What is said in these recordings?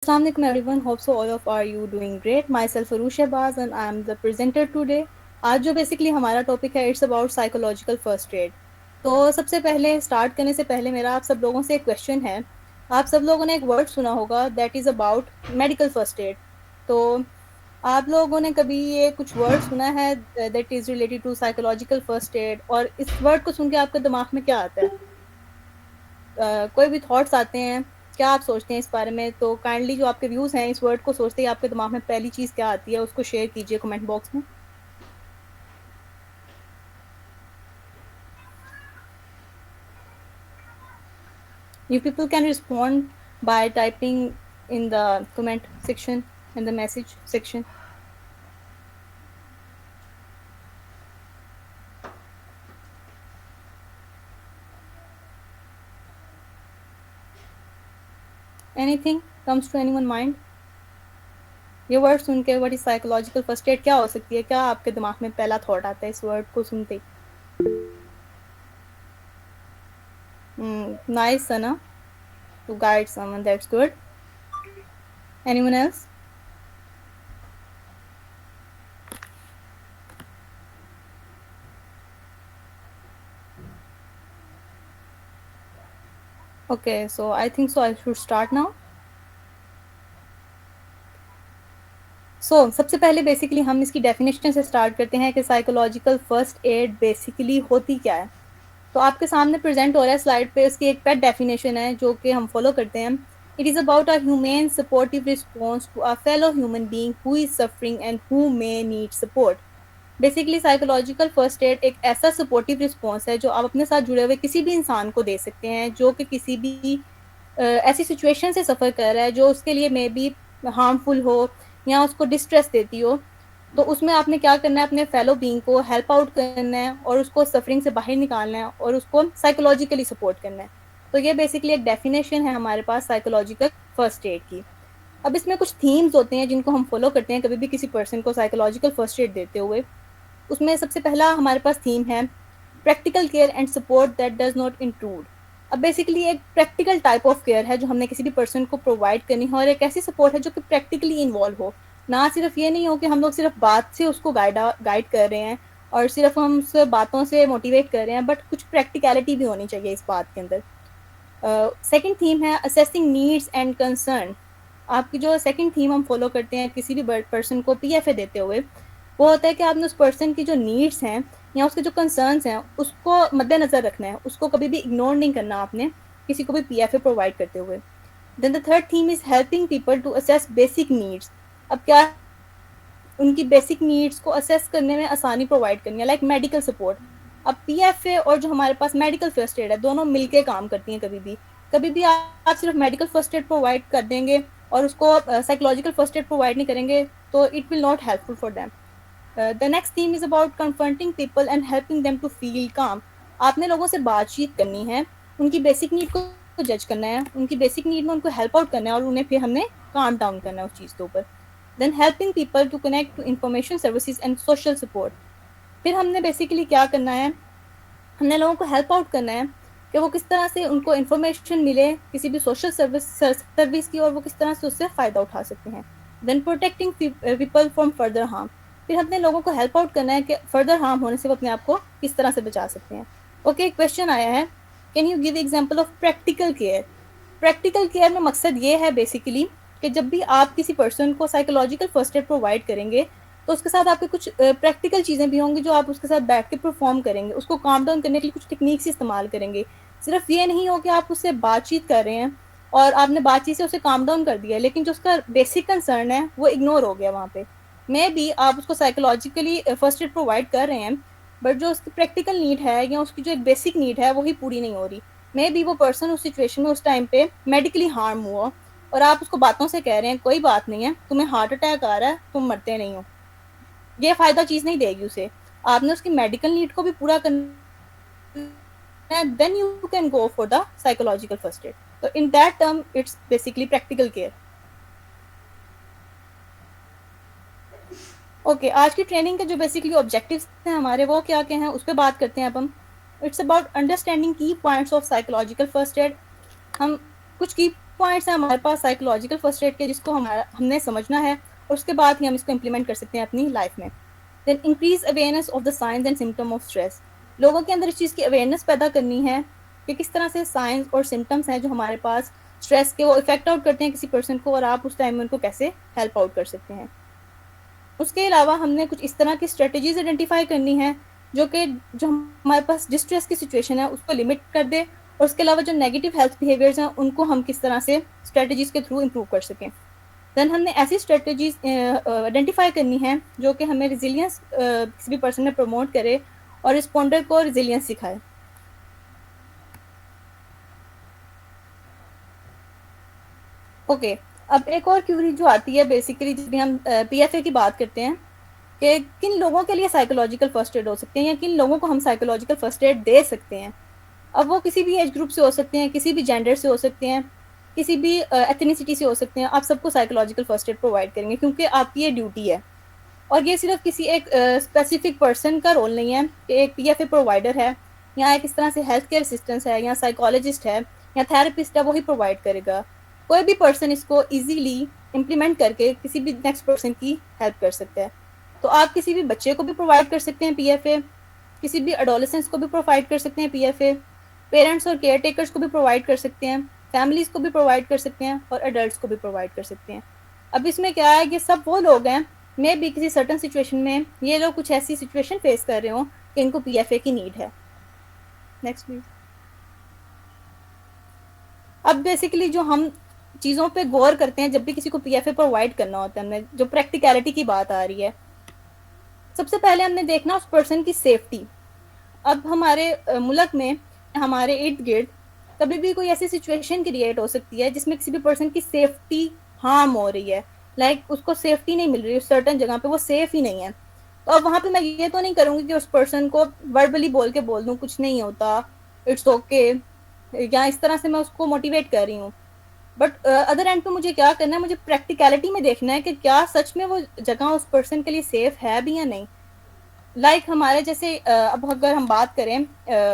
Assalamualaikum everyone. Hope so all of are you doing great. Myself Arush Shehbaz and I am the presenter today. आज जो basically हमारा topic है it's about psychological first aid. तो सबसे पहले start करने से पहले मेरा आप सब लोगों से एक क्वेश्चन है. आप सब लोगों ने एक वर्ड सुना होगा that is about medical first aid. तो आप लोगों ने कभी ये कुछ वर्ड सुना है that is related to psychological first aid, और इस वर्ड को सुन के आपके दिमाग में क्या आता है? कोई भी थॉट्स आते हैं, क्या आप सोचते हैं इस बारे में? तो काइंडली जो आपके व्यूज़ हैं इस वर्ड को सोचते ही आपके दिमाग में पहली चीज़ क्या आती है उसको शेयर कीजिए कमेंट बॉक्स में. You people can respond by typing in the comment section, in the message section. Anything comes to anyone mind? ये वर्ड सुन के what is psychological first add क्या हो सकती है? क्या आपके दिमाग में पहला थॉट आता है इस वर्ड को सुनते ही? Nice Sana, to guide someone, that's good. Anyone else? Okay, so I think so I should start now. सबसे पहले बेसिकली हम इसकी डेफिनेशन से स्टार्ट करते हैं कि साइकोलॉजिकल फर्स्ट एड बेसिकली होती क्या है. तो आपके सामने प्रेजेंट हो रहा है स्लाइड पे, इसकी एक पेट डेफिनेशन है जो कि हम फॉलो करते हैं. It is about a humane supportive response to a fellow human being who is suffering and who may need support. Basically psychological first aid एक ऐसा सपोर्टिव रिस्पॉन्स है जो आप अपने साथ जुड़े हुए किसी भी इंसान को दे सकते हैं जो कि किसी भी ऐसी सिचुएशन से सफ़र कर रहा है जो उसके लिए मे बी हार्मफुल हो या उसको डिस्ट्रेस देती हो. तो उसमें आपने क्या करना है, अपने फेलो बीइंग को हेल्प आउट करना है और उसको सफरिंग से बाहर निकालना है और उसको साइकोलॉजिकली सपोर्ट करना है. तो ये बेसिकली एक डेफिनेशन है हमारे पास साइकोलॉजिकल फर्स्ट एड की. अब इसमें कुछ थीम्स होते हैं जिनको हम फॉलो करते हैं कभी भी किसी पर्सन को साइकोलॉजिकल फर्स्ट एड देते हुए. उसमें सबसे पहला हमारे पास थीम है practical care and support that does not intrude. अब बेसिकली एक प्रैक्टिकल टाइप ऑफ केयर है जो हमने किसी भी पर्सन को प्रोवाइड करनी है और एक ऐसी सपोर्ट है जो कि प्रैक्टिकली इन्वॉल्व हो. ना सिर्फ ये नहीं हो कि हम लोग सिर्फ बात से उसको गाइड कर रहे हैं और सिर्फ हम उस बातों से मोटिवेट कर रहे हैं, बट कुछ प्रैक्टिकलिटी भी होनी चाहिए इस बात के अंदर. सेकंड थीम है असेसिंग नीड्स एंड कंसर्न. आपकी जो सेकंड थीम हम फॉलो करते हैं किसी भी पर्सन को पीएफए देते हुए, वो होता है कि आपने उस पर्सन की जो नीड्स हैं या उसके जो कंसर्न्स हैं उसको मद्देनज़र रखना है, उसको कभी भी इग्नोर नहीं करना आपने किसी को भी पीएफए प्रोवाइड करते हुए. Then the third theme is helping people to assess basic needs. अब क्या उनकी बेसिक नीड्स को असेस करने में आसानी प्रोवाइड करनी है, लाइक मेडिकल सपोर्ट. अब पीएफए और जो हमारे पास मेडिकल फर्स्ट एड है दोनों मिलके काम करती हैं. कभी भी आप सिर्फ मेडिकल फर्स्ट एड प्रोवाइड कर देंगे और उसको साइकोलॉजिकल फर्स्ट एड प्रोवाइड नहीं करेंगे तो it will not helpful for them. The next theme is about confronting people and helping them to feel calm. आपने लोगों से बातचीत करनी है, उनकी बेसिक नीड को जज करना है, उनकी बेसिक नीड में उनको हेल्प आउट करना है और उन्हें फिर हमने काम डाउन करना है उस चीज़ के ऊपर. Then helping people to connect to information services and social support. फिर हमने बेसिकली क्या करना है, हमने लोगों को हेल्प आउट करना है कि वो किस तरह से उनको इन्फॉर्मेशन मिले किसी भी सोशल सर्विस की और वो किस तरह से उससे फ़ायदा उठा सकते हैं. Then protecting people from further harm. फिर हमने लोगों को हेल्प आउट करना है कि फर्दर हार्म होने से वो अपने आप को किस तरह से बचा सकते हैं. ओके, क्वेश्चन आया है, can you give example of practical care. Practical care में मकसद ये है बेसिकली कि जब भी आप किसी पर्सन को साइकोलॉजिकल फर्स्ट एड प्रोवाइड करेंगे तो उसके साथ आपके कुछ प्रैक्टिकल चीज़ें भी होंगी जो आप उसके साथ बैठ के परफॉर्म करेंगे, उसको काम डाउन करने के लिए कुछ टेक्निक्स इस्तेमाल करेंगे. सिर्फ ये नहीं हो कि आप उससे बातचीत कर रहे हैं और आपने बातचीत से उसे काम डाउन कर दिया लेकिन जो उसका बेसिक कंसर्न है वो इग्नोर हो गया वहाँ पे. मे बी आप उसको साइकोलॉजिकली फर्स्ट एड प्रोवाइड कर रहे हैं बट जो उसकी प्रैक्टिकल नीड है या उसकी जो एक बेसिक नीड है वही पूरी नहीं हो रही. मे बी वो पर्सन उस सिचुएशन में उस टाइम पे मेडिकली हार्म हुआ और आप उसको बातों से कह रहे हैं कोई बात नहीं है, तुम्हें हार्ट अटैक आ रहा है, तुम मरते नहीं हो. ये फ़ायदा चीज़ नहीं देगी उसे. आपने उसकी मेडिकल नीड को भी पूरा करना है, then you can go for the psychological first aid. तो in that term it's basically practical care. Okay, आज की ट्रेनिंग के जो बेसिकली ऑब्जेक्टिव्स हैं हमारे वो क्या क्या हैं उस पर बात करते हैं अब हम. इट्स अबाउट अंडरस्टैंडिंग की points of psychological first add. हम कुछ की पॉइंट्स हैं हमारे पास साइकोलॉजिकल फर्स्ट एड के, जिसको हमने समझना है और उसके बाद ही हम इसको इम्प्लीमेंट कर सकते हैं अपनी लाइफ में। Then increase awareness of the signs and symptom of stress. लोगों के अंदर इस चीज़ की अवेयरनेस पैदा करनी है कि किस तरह से साइंस और सिम्टम्स हैं जो हमारे पास स्ट्रेस के, वो इफेक्ट आउट करते हैं किसी पर्सन को, और आप उस टाइम में उनको कैसे हेल्प आउट कर सकते हैं। उसके अलावा हमने कुछ इस तरह की स्ट्रेटजीज आइडेंटिफाई करनी है जो हमारे पास जिस स्ट्रेस की सिचुएशन है उसको लिमिट कर दे, और उसके अलावा जो नेगेटिव हेल्थ बिहेवियर्स हैं उनको हम किस तरह से स्ट्रेटजीज के थ्रू इम्प्रूव कर सकें। देन हमने ऐसी स्ट्रेटजीज आइडेंटिफाई करनी है जो कि हमें रिजिलियंस किसी भी पर्सन में प्रमोट करे और रिस्पॉन्डर को रिजिलियंस सिखाए। ओके, अब एक और क्यूरी जो आती है बेसिकली जब भी हम पीएफए की बात करते हैं कि किन लोगों के लिए साइकोलॉजिकल फर्स्ट एड हो सकते हैं या किन लोगों को हम साइकोलॉजिकल फर्स्ट एड दे सकते हैं। अब वो किसी भी एज ग्रुप से हो सकते हैं, किसी भी जेंडर से हो सकते हैं, किसी भी एथनिसिटी से हो सकते हैं। आप सबको साइकोलॉजिकल फर्स्ट एड प्रोवाइड करेंगे क्योंकि आपकी ये ड्यूटी है, और ये सिर्फ किसी एक स्पेसिफिक पर्सन का रोल नहीं है कि एक पीएफए प्रोवाइडर है या एक इस तरह से हेल्थ केयर असिस्टेंट है या साइकोलॉजिस्ट है या थेरेपिस्ट है, वही प्रोवाइड करेगा। कोई भी पर्सन इसको इजीली इम्प्लीमेंट करके किसी भी नेक्स्ट पर्सन की हेल्प कर सकता है। तो आप किसी भी बच्चे को भी प्रोवाइड कर सकते हैं पीएफए, किसी भी एडोलेसेंस को भी प्रोवाइड कर सकते हैं पीएफए, पेरेंट्स और केयर टेकर्स को भी प्रोवाइड कर सकते हैं, फैमिलीज को भी प्रोवाइड कर सकते हैं और एडल्ट्स को भी प्रोवाइड कर सकते हैं। अब इसमें क्या है, ये सब वो लोग हैं मे भी किसी सर्टन सिचुएशन में ये लोग कुछ ऐसी सिचुएशन फेस कर रहे हो कि इनको पीएफए की नीड है। Next please. अब बेसिकली जो हम चीज़ों पे गौर करते हैं जब भी किसी को पीएफए प्रोवाइड करना होता है, हमें जो प्रैक्टिकलिटी की बात आ रही है, सबसे पहले हमने देखना उस पर्सन की सेफ्टी। अब हमारे मुल्क में हमारे इर्द गिर्द कभी भी कोई ऐसी सिचुएशन क्रिएट हो सकती है जिसमें किसी भी पर्सन की सेफ्टी हार्म हो रही है, लाइक उसको सेफ्टी नहीं मिल रही है, सर्टन जगह पे वो सेफ ही नहीं है। तो अब वहाँ पे मैं ये तो नहीं करूँगी कि उस पर्सन को वर्बली बोल के बोल दूँ कुछ नहीं होता, इट्स ओके, या इस तरह से मैं उसको मोटिवेट कर रही हूँ। बट अदर एंड पे मुझे क्या करना है, मुझे प्रैक्टिकलिटी में देखना है कि क्या सच में वो जगह उस पर्सन के लिए सेफ है भी या नहीं। लाइक हमारे जैसे अब अगर हम बात करें,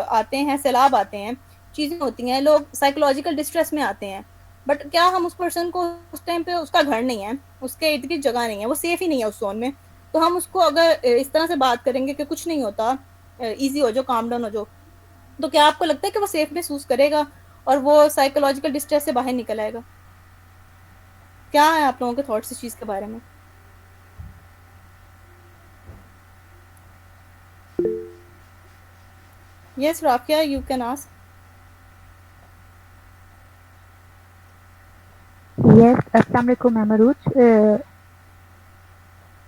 आते हैं सैलाब, आते हैं, चीज़ें होती हैं, लोग साइकोलॉजिकल डिस्ट्रेस में आते हैं, बट क्या हम उस पर्सन को उस टाइम पे, उसका घर नहीं है, उसके इर्द गिर्द जगह नहीं है, वो सेफ ही नहीं है उस जोन में, तो हम उसको अगर इस तरह से बात करेंगे कि कुछ नहीं होता, ईजी हो जाओ, काम डाउन हो जाओ, तो क्या आपको लगता है कि वो सेफ महसूस करेगा और वो साइकोलॉजिकल डिस्ट्रेस से बाहर निकल आएगा? क्या है आप लोगों के थॉट्स इस चीज़ के बारे में? Yes Rafia, you can ask. Yes, अस्सलाम वालेकुम महमूद।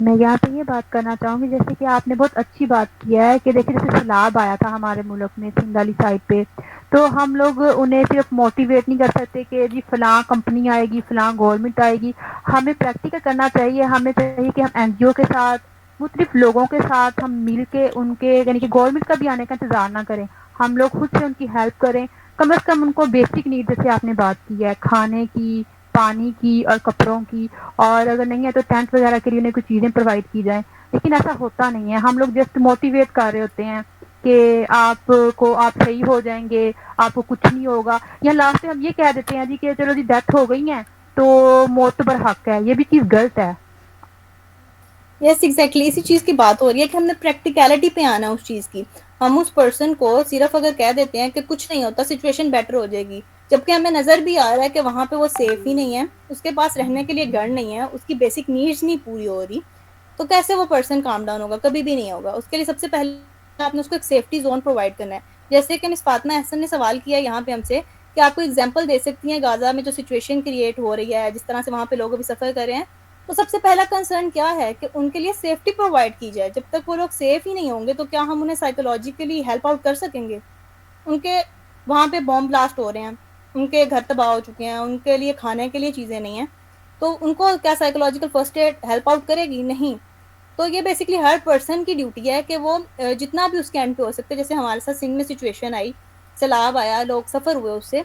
मैं यहाँ पे ये बात करना चाहूँगी, जैसे कि आपने बहुत अच्छी बात किया है कि देखिए जैसे सैलाब आया था हमारे मुल्क में सिंध साइड पे, तो हम लोग उन्हें सिर्फ मोटिवेट नहीं कर सकते कि जी फ़लाँ कंपनी आएगी, फ़लाँ गवर्नमेंट आएगी। हमें प्रैक्टिकल करना चाहिए, हमें चाहिए कि हम एनजीओ के साथ, मुख्तलिफ लोगों के साथ हम मिल के उनके, यानी कि गवर्नमेंट का भी आने का इंतज़ार ना करें, हम लोग खुद से उनकी हेल्प करें। कम से कम उनको बेसिक नीड, जैसे आपने बात की है, खाने की, पानी की और कपड़ों की, और अगर नहीं है तो टेंट वगैरह के लिए उन्हें कुछ चीज़ें प्रोवाइड की जाएँ। लेकिन ऐसा होता नहीं है, हम लोग जस्ट मोटिवेट कर रहे होते हैं कि आप सही हो जाएंगे, आपको कुछ नहीं होगा, या लास्ट में हम ये कह देते हैं जी कि चलो जी डेथ हो गई है तो मौत तो बरहक है। ये भी चीज़ गलत है। यस एग्जैक्टली, इसी चीज़ की बात हो रही है कि हमने प्रैक्टिकलिटी पे आना उस चीज़ की। हम उस पर्सन को सिर्फ अगर कह देते हैं कि कुछ नहीं होता, सिचुएशन बेटर हो जाएगी, जबकि हमें नज़र भी आ रहा है कि वहाँ पे वो सेफ ही नहीं है, उसके पास रहने के लिए घर नहीं है, उसकी बेसिक नीड्स नहीं पूरी हो रही, तो कैसे वो पर्सन काम डाउन होगा? कभी भी नहीं होगा। उसके लिए सबसे पहले आपने उसको एक सेफ्टी जोन प्रोवाइड करना है। जैसे कि मिस फातिमा अहसन ने सवाल किया यहाँ पे हमसे कि आपको एग्जाम्पल दे सकती हैं गाजा में जो सिचुएशन क्रिएट हो रही है, जिस तरह से वहाँ पे लोग अभी सफ़र कर रहे हैं, तो सबसे पहला कंसर्न क्या है कि उनके लिए सेफ्टी प्रोवाइड की जाए। जब तक वो लोग सेफ ही नहीं होंगे तो क्या हम उन्हें साइकोलॉजिकली हेल्प आउट कर सकेंगे? उनके वहाँ पे बॉम्ब ब्लास्ट हो रहे हैं, उनके घर तबाह हो चुके हैं, उनके लिए खाने के लिए चीज़ें नहीं हैं, तो उनको क्या psychological first add help out करेगी? नहीं। तो ये बेसिकली हर पर्सन की ड्यूटी है कि वो जितना भी उसके एंड पे हो सकता है, जैसे हमारे साथ सिंध में सिचुएशन आई, सैलाब आया, लोग सफ़र हुए उससे,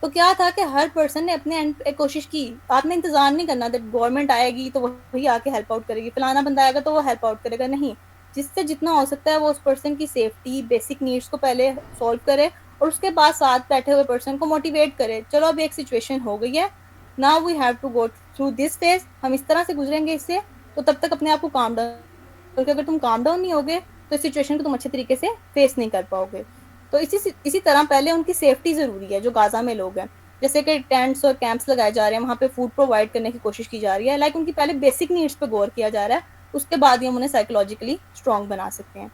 तो क्या था कि हर पर्सन ने अपने एंड पे कोशिश की। आपने इंतज़ार नहीं करना दैट गवर्नमेंट आएगी तो वही आके हेल्प आउट करेगी, फलाना बंदा आएगा तो वो हेल्प आउट करेगा, नहीं। जिससे जितना हो सकता है वो उस पर्सन की सेफ्टी, बेसिक नीड्स को पहले सॉल्व करे, और उसके बाद साथ बैठे हुए पर्सन को मोटिवेट करे, चलो अब एक सिचुएशन हो गई है, now we have to go through this phase, हम इस तरह से गुजरेंगे इससे, तो तब तक अपने आप को काम डाउन, क्योंकि अगर तुम काम डाउन नहीं होगे तो इस सिचुएशन को तुम अच्छे तरीके से फेस नहीं कर पाओगे। तो इसी तरह पहले उनकी सेफ्टी ज़रूरी है। जो गाज़ा में लोग हैं, जैसे कि टेंट्स और कैंप्स लगाए जा रहे हैं, वहाँ पे फूड प्रोवाइड करने की कोशिश की जा रही है, लाइक उनकी पहले बेसिक नीड्स पे गौर किया जा रहा है, उसके बाद ही हम उन्हें साइकोलॉजिकली स्ट्रॉन्ग बना सकते हैं।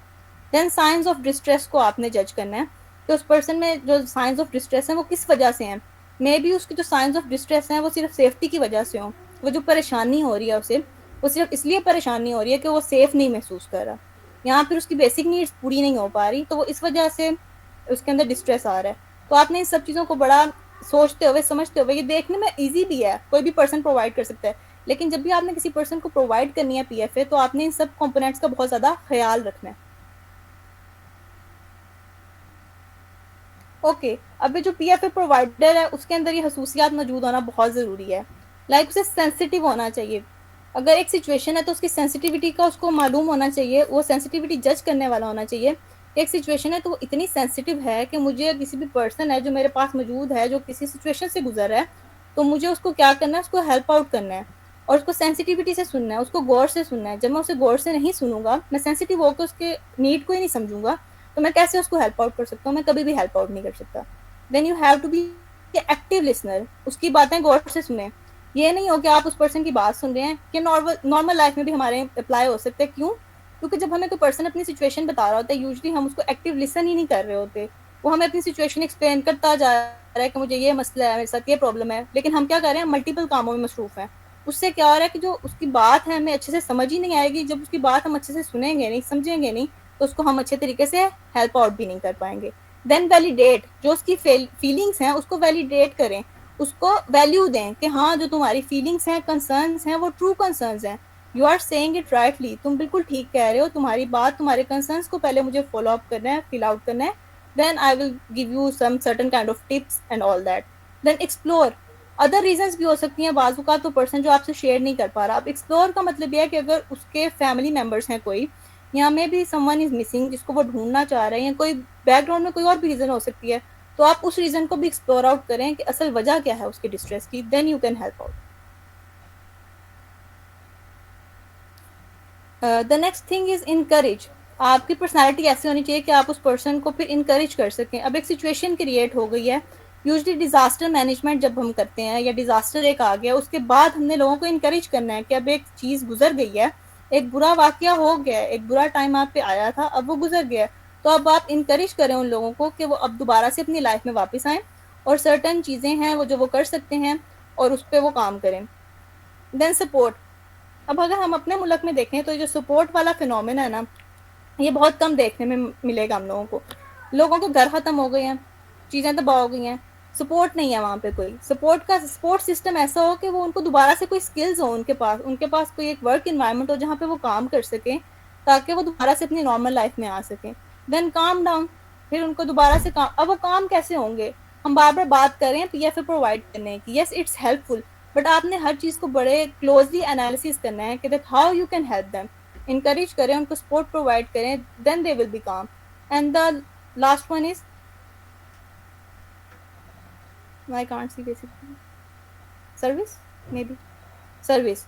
देन साइंस ऑफ डिस्ट्रेस को आपने जज करना है कि उस पर्सन में जो साइंस ऑफ डिस्ट्रेस है वो किस वजह से हैं। मे बी उसकी जो साइंस ऑफ डिस्ट्रेस है वो सिर्फ सेफ्टी की वजह से हो, वो जो परेशानी हो रही है उसे, वो सिर्फ इसलिए परेशानी हो रही है कि वो सेफ नहीं महसूस कर रहा, या फिर उसकी बेसिक नीड्स पूरी नहीं हो पा रही, तो वो इस वजह से उसके अंदर डिस्ट्रेस आ रहा है। तो आपने इन सब चीज़ों को बड़ा सोचते हुए समझते हुए, ये देखने में ईजी भी है, कोई भी पर्सन प्रोवाइड कर सकता है, लेकिन जब भी आपने किसी पर्सन को प्रोवाइड करनी है पीएफए, तो आपने इन सब कंपोनेंट्स का बहुत ज़्यादा ख्याल रखना है। ओके, अब जो पीएफए प्रोवाइडर है उसके अंदर ये खसूसियात मौजूद होना बहुत ज़रूरी है। लाइक उसे सेंसिटिव होना चाहिए। अगर एक सिचुएशन है तो उसकी सेंसिटिविटी का उसको मालूम होना चाहिए, वो सेंसिटिविटी जज करने वाला होना चाहिए। एक सिचुएशन है तो वो इतनी सेंसिटिव है कि मुझे किसी भी पर्सन है जो मेरे पास मौजूद है, जो किसी सिचुएशन से गुजर रहा है, तो मुझे उसको क्या करना है, उसको हेल्प आउट करना है और उसको सेंसिटिविटी से सुनना है, उसको गौर से सुनना है। जब मैं उसे गौर से नहीं सुनूंगा, मैं सेंसिटिव होकर उसके नीड को ही नहीं समझूंगा, तो मैं कैसे उसको हेल्प आउट कर सकता हूँ? मैं कभी भी हेल्प आउट नहीं कर सकता। Then you have to be active listener, उसकी बातें गौर से सुने। ये नहीं हो कि आप उस पर्सन की बात सुन रहे हैं, कि नॉर्मल लाइफ में भी हमारे अप्लाई हो सकते हैं। क्यों? क्योंकि जब हमें कोई पर्सन अपनी सिचुएशन बता रहा होता है, यूजली हम उसको एक्टिव लिसन ही नहीं कर रहे होते। वो हमें अपनी सिचुएशन एक्सप्लेन करता जा रहा है कि मुझे ये मसला है, मेरे साथ ये प्रॉब्लम है, लेकिन हम क्या कर रहे हैं, मल्टीपल कामों में मसरूफ हैं। उससे क्या हो रहा है कि जो उसकी बात है हमें अच्छे से समझ ही नहीं आएगी। जब उसकी बात हम अच्छे से सुनेंगे नहीं, समझेंगे नहीं, तो उसको हम अच्छे तरीके से हेल्प आउट भी नहीं कर पाएंगे। देन वैलिडेट, जो उसकी फीलिंग्स हैं उसको वैलिडेट करें, उसको वैल्यू दें कि हाँ, जो तुम्हारी फीलिंग्स हैं, कंसर्न्स हैं, वो ट्रू कंसर्न्स हैं। You are saying it rightly, तुम बिल्कुल ठीक कह रहे हो, तुम्हारी बात, तुम्हारे कंसर्न्स को पहले मुझे फॉलो अप करना है, फिल आउट करना है। Then I will give you some certain kind of tips and all that. Then explore, other reasons भी हो सकती हैं बाजू का, तो पर्सन जो आपसे शेयर नहीं कर पा रहा। अब एक्सप्लोर का मतलब यह है कि अगर उसके फैमिली मेम्बर्स हैं कोई, या may be someone is missing जिसको वो ढूंढना चाह रहे हैं, कोई बैकग्राउंड में कोई और भी रीजन हो सकती है, तो आप उस रीजन को भी एक्सप्लोर आउट करें कि असल वजह क्या है उसकी डिस्ट्रेस की। Then you can help out. The next thing is encourage. आपकी पर्सनालिटी ऐसी होनी चाहिए कि आप उस पर्सन को फिर इनकरेज कर सकें। अब एक सिचुएशन क्रिएट हो गई है, यूजली डिजास्टर मैनेजमेंट जब हम करते हैं या डिजास्टर एक आ गया, उसके बाद हमने लोगों को इनकरेज करना है कि अब एक चीज़ गुजर गई है, एक बुरा वाकया हो गया है, एक बुरा टाइम आप पे आया था, अब वो गुजर गया, तो अब आप इनकरेज करें उन लोगों को कि वो अब दोबारा से अपनी लाइफ में वापस आएँ और सर्टन चीज़ें हैं वो जो वो कर सकते हैं और उस पर वो काम करें। Then support. अब अगर हम अपने मुल्क में देखें तो जो सपोर्ट वाला फिनोमेना है ना, ये बहुत कम देखने में मिलेगा हम लोगों को। लोगों के घर ख़त्म हो गए हैं, चीज़ें तबाह हो गई हैं, सपोर्ट नहीं है वहाँ पे कोई। सपोर्ट सिस्टम ऐसा हो कि वो उनको दोबारा से कोई स्किल्स हो उनके पास कोई एक वर्क इन्वायरमेंट हो जहाँ पे वो काम कर सकें, ताकि वो दोबारा से अपनी नॉर्मल लाइफ में आ सकें। देन काम डाउन, फिर उनको दोबारा से काम, अब वो काम कैसे होंगे? हम बार बार बात कर रहे हैं पीएफए प्रोवाइड करने की, यस इट्स हेल्पफुल, बट आपने हर चीज़ को बड़े क्लोजली एनालिसिस करना है कि that how you can help them. Encourage करें, उनको सपोर्ट प्रोवाइड करें, देन दे विल बी काम। And the last one is, I can't see basically, service, may be service.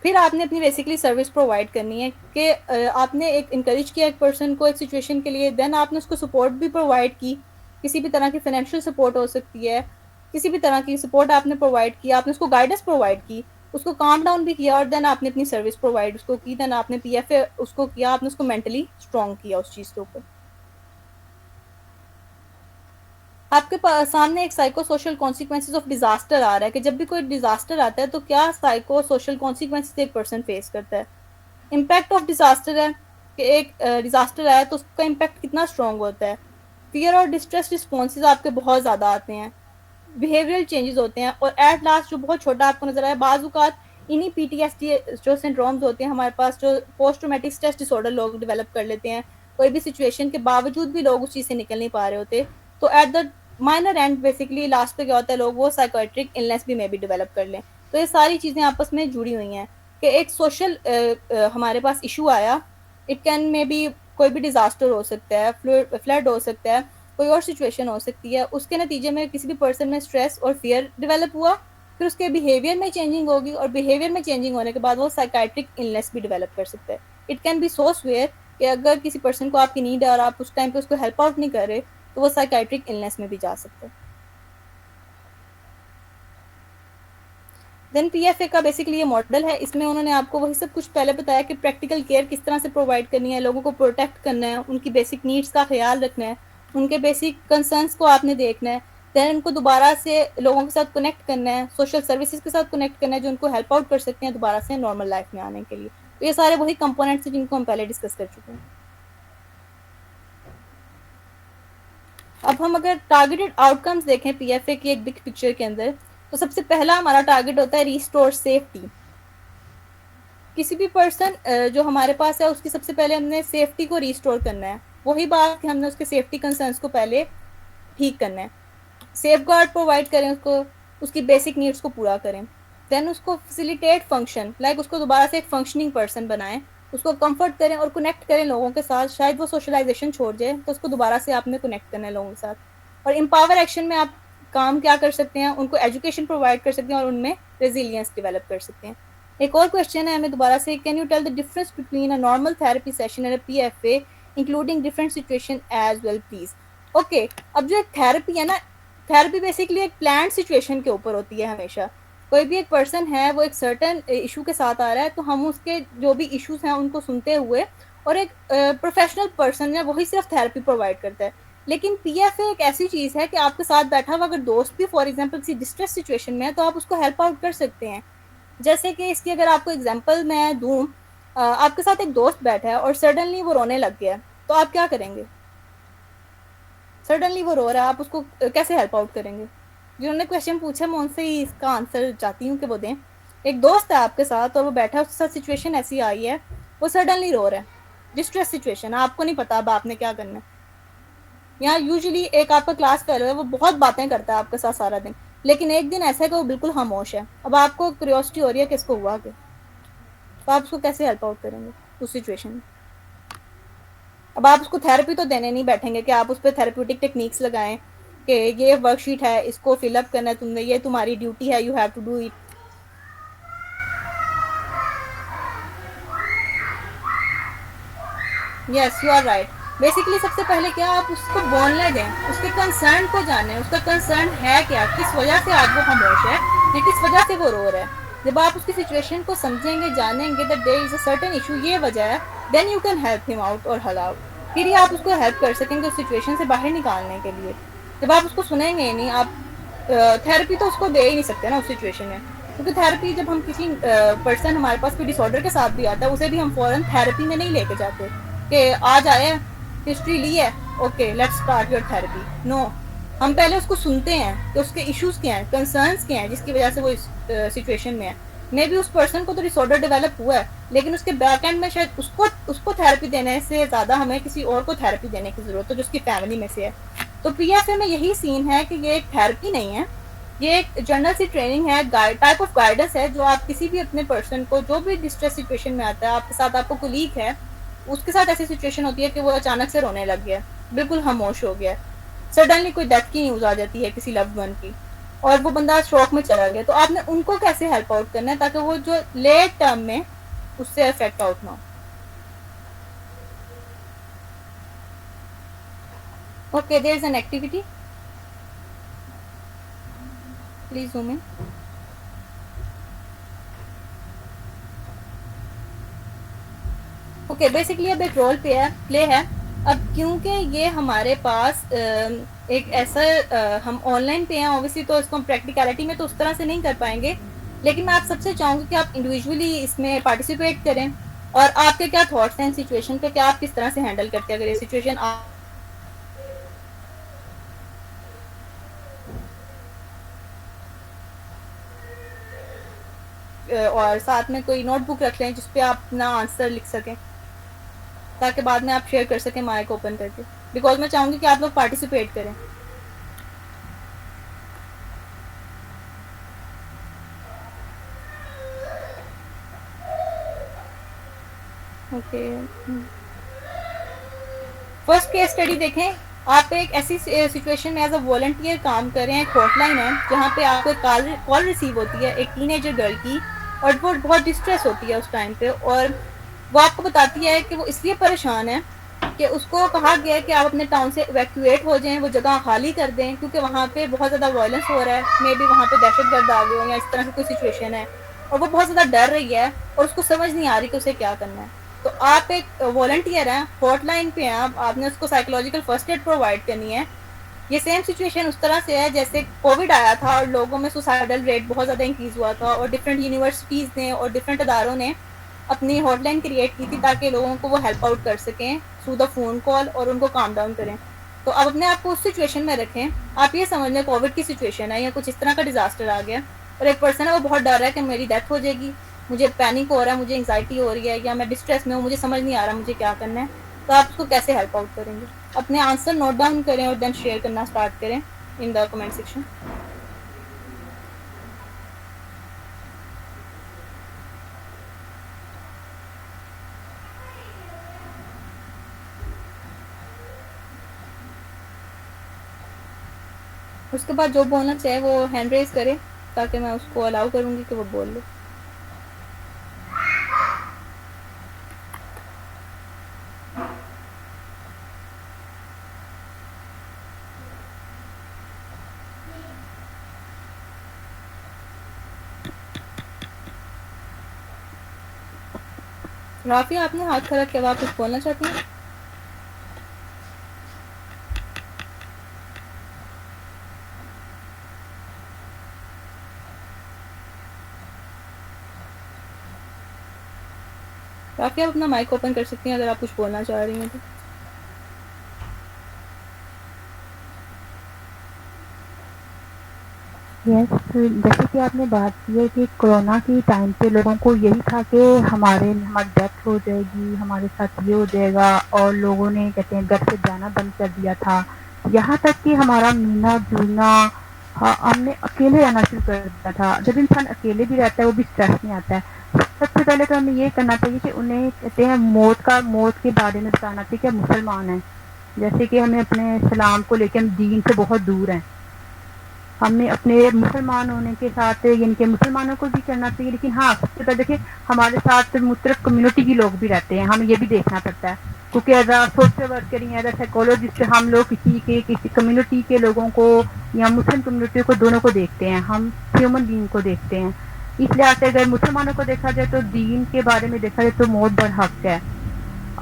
फिर आपने अपनी बेसिकली सर्विस प्रोवाइड करनी है कि आपने एक इनकरेज किया एक पर्सन को एक सिचुएशन के लिए, देन आपने उसको सपोर्ट भी प्रोवाइड की। किसी भी तरह की फाइनेंशियल सपोर्ट हो सकती है, किसी भी तरह की सपोर्ट आपने प्रोवाइड किया, आपने उसको गाइडेंस प्रोवाइड की, उसको काम डाउन भी किया, और देन आपने अपनी सर्विस प्रोवाइड उसको की, देन आपने पीएफए उसको किया, आपने उसको मेंटली स्ट्रॉन्ग किया उस चीज़ के ऊपर। आपके सामने एक psycho social consequences of disaster आ रहा है कि जब भी कोई डिजास्टर आता है तो क्या साइको सोशल कॉन्सिक्वेंसेज एक पर्सन फेस करता है। इम्पैक्ट ऑफ डिजास्टर है कि एक डिजास्टर आया तो उसका इम्पैक्ट कितना स्ट्रॉन्ग होता है। फियर और डिस्ट्रेस रिस्पॉन्सेज आपके बहुत ज़्यादा आते हैं, बिहेवियरल चेंजेस होते हैं, और एट लास्ट जो बहुत छोटा आपको नजर आया, बाज़ इन्हीं पीटीएसडी जो सिंड्रोम्स होते हैं हमारे पास, जो पोस्ट ट्रॉमेटिक स्ट्रेस डिसऑर्डर लोग डेवलप कर लेते हैं, कोई भी सिचुएशन के बावजूद भी लोग उस चीज़ से निकल नहीं पा रहे होते, तो at the minor and basically last पे क्या होता है, लोग वो साइकोट्रिक इलनेस भी मे भी डेवलप कर लें। तो ये सारी चीज़ें आपस में जुड़ी हुई हैं कि एक सोशल हमारे पास इशू आया, इट कैन मे बी कोई भी डिजास्टर हो सकता है, फ्लड हो सकता है, कोई और सिचुएशन हो सकती है, उसके नतीजे में किसी भी पर्सन में स्ट्रेस और फियर डेवलप हुआ, फिर उसके बिहेवियर में चेंजिंग होगी, और बिहेवियर में चेंजिंग होने के बाद वो साइकाइट्रिक इलनेस भी डेवलप कर सकता है। It can be so swear कि अगर किसी पर्सन को आपकी नीड है और आप उस टाइम पे उसको हेल्प आउट नहीं कर रहे, तो वो साइकाइट्रिक इलनेस में भी जा सकता है। देन पीएफए का बेसिकली ये मॉडल है, इसमें उन्होंने आपको वही सब कुछ पहले बताया कि प्रैक्टिकल केयर किस तरह से प्रोवाइड करनी है, लोगों को प्रोटेक्ट करना है, उनकी बेसिक नीड्स का ख्याल रखना है, उनके बेसिक कंसर्न्स को आपने देखना है, देन उनको दोबारा से लोगों के साथ कनेक्ट करना है, सोशल सर्विसेज के साथ कनेक्ट करना है जो उनको हेल्प आउट कर सकते हैं दोबारा से नॉर्मल लाइफ में आने के लिए। तो ये सारे वही कंपोनेंट्स हैं जिनको हम पहले डिस्कस कर चुके हैं। अब हम अगर टारगेटेड आउटकम्स देखें पीएफए की एक बिग पिक्चर के अंदर, तो सबसे पहला हमारा टारगेट होता है रिस्टोर सेफ्टी। किसी भी पर्सन जो हमारे पास है उसकी सबसे पहले हमने सेफ्टी को रिस्टोर करना है। वही बात कि हमने उसके सेफ्टी कंसर्न्स को पहले ठीक करना है, सेफ गार्ड प्रोवाइड करें उसको, उसकी बेसिक नीड्स को पूरा करें, देन उसको फैसिलिटेट फंक्शन, लाइक उसको दोबारा से एक फंक्शनिंग पर्सन बनाएं, उसको कंफर्ट करें और कनेक्ट करें लोगों के साथ। शायद वो सोशलाइजेशन छोड़ जाए तो उसको दोबारा से आपने कनेक्ट करना है लोगों के साथ। और एम्पावर एक्शन में आप काम क्या कर सकते हैं, उनको एजुकेशन प्रोवाइड कर सकते हैं और उनमें रेजिलियंस डेवलप कर सकते हैं। एक और क्वेश्चन है हमें दोबारा से, can you tell the difference between a normal therapy session and a PFA including different situation as well please. Okay, अब जो एक थेरेपी है ना, थेरेपी बेसिकली एक प्लान सिचुएशन के ऊपर होती है हमेशा। कोई भी एक पर्सन है वो एक सर्टन इशू के साथ आ रहा है, तो हम उसके जो भी इश्यूज हैं उनको सुनते हुए, और एक प्रोफेशनल पर्सन है वही सिर्फ थेरेपी प्रोवाइड करता है। लेकिन पीएफए एक ऐसी चीज है कि आपके साथ बैठा हुआ अगर दोस्त भी फॉर एग्जांपल किसी डिस्ट्रेस सिचुएशन में है तो आप उसको हेल्प आउट कर सकते हैं। जैसे कि इसकी अगर आपको एग्जांपल मैं दूं, आपके साथ एक दोस्त बैठा है और सडनली वो रोने लग गया, तो आप क्या करेंगे? सडनली वो रो रहा है, आप उसको कैसे हेल्प आउट करेंगे? जिन्होंने क्वेश्चन पूछा मैं उनसे ही इसका आंसर चाहती हूँ कि वो दें। एक दोस्त है आपके साथ और वो बैठा है, उसके साथ सिचुएशन ऐसी आई है, वो सडनली रो रहा है, डिस्ट्रेस सिचुएशन है, आपको नहीं पता अब आपने क्या करना है। यहाँ यूजुअली एक आपका क्लास फेलो है, वो बहुत बातें करता है आपके साथ सारा दिन, लेकिन एक दिन ऐसा है कि वो बिल्कुल खामोश है। अब आपको क्यूरियोसिटी हो रही है कि इसको हुआ क्या, तो आप उसको कैसे हेल्प आउट करेंगे उस सिचुएशन में? अब आप उसको थेरेपी तो देने नहीं बैठेंगे कि आप उस पर थेरेप्यूटिक टेक्निक्स लगाएं कि ये वर्कशीट है, इसको फिलअप करना है तुमने, ये तुम्हारी ड्यूटी है, you have to do it. Yes, you are right. Basically सबसे पहले क्या, आप उसको बोलने दें, उसके कंसर्न को जाने, उसका कंसर्न है क्या, किस वजह से आज वो खामोश है या किस वजह से वो रो रहा है। जब आप उसकी सिचुएशन को समझेंगे, जानेंगे that there is a certain issue, ये वजह है, then you can help him out और हल आउट। फिर ही आप उसको हेल्प कर सकेंगे उस सिचुएशन से बाहर निकालने के लिए। जब आप उसको सुनेंगे ही नहीं, आप थेरेपी तो उसको दे ही नहीं सकते ना उस सिचुएशन में, क्योंकि थेरेपी जब हम किसी पर्सन हमारे पास कोई डिसऑर्डर के साथ भी आता है, उसे भी हम फौरन थेरेपी में नहीं लेके जाते कि आज आए, हिस्ट्री ली है, okay let's start your therapy. No, हम पहले उसको सुनते हैं कि उसके इश्यूज क्या हैं, कंसर्न्स क्या हैं जिसकी वजह से वो इस सिचुएशन में है। मे बी उस पर्सन को तो डिसऑर्डर डेवलप हुआ है, लेकिन उसके बैक एंड में शायद उसको थेरेपी देने से ज़्यादा हमें किसी और को थेरेपी देने की ज़रूरत है जो उसकी फैमिली में से है। तो पीएफए में यही सीन है कि ये एक थेरेपी नहीं है, ये एक जनरल सी ट्रेनिंग है, टाइप ऑफ गाइडेंस है जो आप किसी भी अपने पर्सन को, जो भी डिस्ट्रेस सिचुएशन में आता है, आपके साथ आपको कोलीग है, उसके साथ ऐसी सिचुएशन होती है कि वो अचानक से रोने लग गया, बिल्कुल खामोश हो गया, सडनली कोई डेथ की न्यूज़ आ जाती है किसी लव्ड वन की, और वो बंदा स्ट्रोक में चला गया, तो आपने उनको कैसे हेल्प आउट करना है ताकि वो जो लेट टर्म में उससे इफेक्ट आउट ना हो। Okay, there is an activity, please zoom in. Okay, basically अब एक रोल प्ले है। अब क्योंकि ये हमारे पास एक ऐसा हम ऑनलाइन पे हैं ऑब्वियसली, तो इसको हम प्रैक्टिकलिटी में तो उस तरह से नहीं कर पाएंगे, लेकिन मैं आप सबसे चाहूँगी कि आप इंडिविजुअली इसमें पार्टिसिपेट करें, और आपके क्या थॉट्स हैं सिचुएशन पे, क्या आप किस तरह से हैंडल करते हैं अगर ये सिचुएशन और साथ में कोई नोटबुक रख लें जिसपे आप अपना आंसर लिख सकें, ताकि बाद में आप शेयर कर सकें माइक ओपन करके, बिकॉज मैं चाहूँगी कि आप लोग पार्टिसिपेट करें। ओके, फर्स्ट केस स्टडी देखें, आप एक ऐसी सिचुएशन में एज अ वॉलंटियर काम कर रहे हैं, एक हॉटलाइन है जहाँ पे आपको एक कॉल रिसीव होती है एक टीनेजर गर्ल की, और वो बहुत डिस्ट्रेस होती है उस टाइम पे, और वो आपको बताती है कि वो इसलिए परेशान है कि उसको कहा गया है कि आप अपने टाउन से इवैक्यूएट हो जाएं, वो जगह खाली कर दें, क्योंकि वहाँ पे बहुत ज़्यादा वायलेंस हो रहा है, मे बी वहाँ पे दहशतगर्द आ गए हो या इस तरह की कोई सिचुएशन है, और वो बहुत ज़्यादा डर रही है और उसको समझ नहीं आ रही कि उसे क्या करना है। तो आप एक वॉलंटियर हैं, हॉटलाइन पे हैं आप, आपने उसको साइकोलॉजिकल फर्स्ट एड प्रोवाइड करनी है। ये सेम सिचुएशन उस तरह से है जैसे कोविड आया था और लोगों में सुसाइडल रेट बहुत ज़्यादा इंक्रीज हुआ था, और डिफरेंट यूनिवर्सिटीज़ ने और डिफरेंट अदारों ने अपनी हॉटलाइन क्रिएट की थी ताकि लोगों को वो हेल्प आउट कर सकें थ्रू द फ़ोन कॉल और उनको काम डाउन करें। तो अब अपने आप को उस सिचुएशन में रखें, आप ये समझ लें कोविड की सिचुएशन है या कुछ इस तरह का डिजास्टर आ गया, और एक पर्सन है वो बहुत डर रहा है कि मेरी डेथ हो जाएगी, मुझे पैनिक हो रहा है, मुझे एंग्जाइटी हो रही है, या मैं डिस्ट्रेस में हूँ, मुझे समझ नहीं आ रहा मुझे क्या करना है। तो आप उसको कैसे हेल्प आउट करेंगे? अपने आंसर नोट डाउन करें और देन शेयर करना स्टार्ट करें इन द कमेंट सेक्शन। उसके बाद जो बोलना चाहे वो हैंड रेज करे ताकि मैं उसको अलाउ करूंगी कि वो बोल ले। राफिया, आपने हाथ खड़ा किया, आप कुछ बोलना चाहती हैं? राफिया, आप अपना माइक ओपन कर सकती हैं अगर आप कुछ बोलना चाह रही हैं तो। यस, जैसे कि आपने बात की है कि कोरोना के टाइम पे लोगों को यही था कि हमारी डेथ हो जाएगी, हमारे साथ ये हो जाएगा, और लोगों ने कहते हैं घर से जाना बंद कर दिया था, यहाँ तक कि हमारा मिलना जुलना, हाँ, हमने अकेले रहना शुरू कर दिया था। जब इंसान अकेले भी रहता है वो भी स्ट्रेस में आता है। सबसे पहले तो हमें ये करना चाहिए कि उन्हें कहते हैं मौत के बारे में बताना चाहिए कि हम मुसलमान हैं, जैसे कि हमें अपने इस्लाम को लेकर हम दीन से बहुत दूर हैं, हमने अपने मुसलमान होने के साथ यानी कि मुसलमानों को भी करना चाहिए। लेकिन हाँ, सबसे पहले देखिए हमारे साथ मुख्तलिफ कम्युनिटी के लोग भी रहते हैं, हमें ये भी देखना पड़ता है, क्योंकि एज आ सोशल वर्कर या एज आ साइकोलॉजिस्ट हम लोग किसी कम्युनिटी के लोगों को या मुस्लिम कम्युनिटी को दोनों को देखते हैं, हम ह्यूमन बीइंग को देखते हैं। इस लिहाज से अगर मुसलमानों को देखा जाए तो दीन के बारे में देखा जाए तो मौत बरहक है।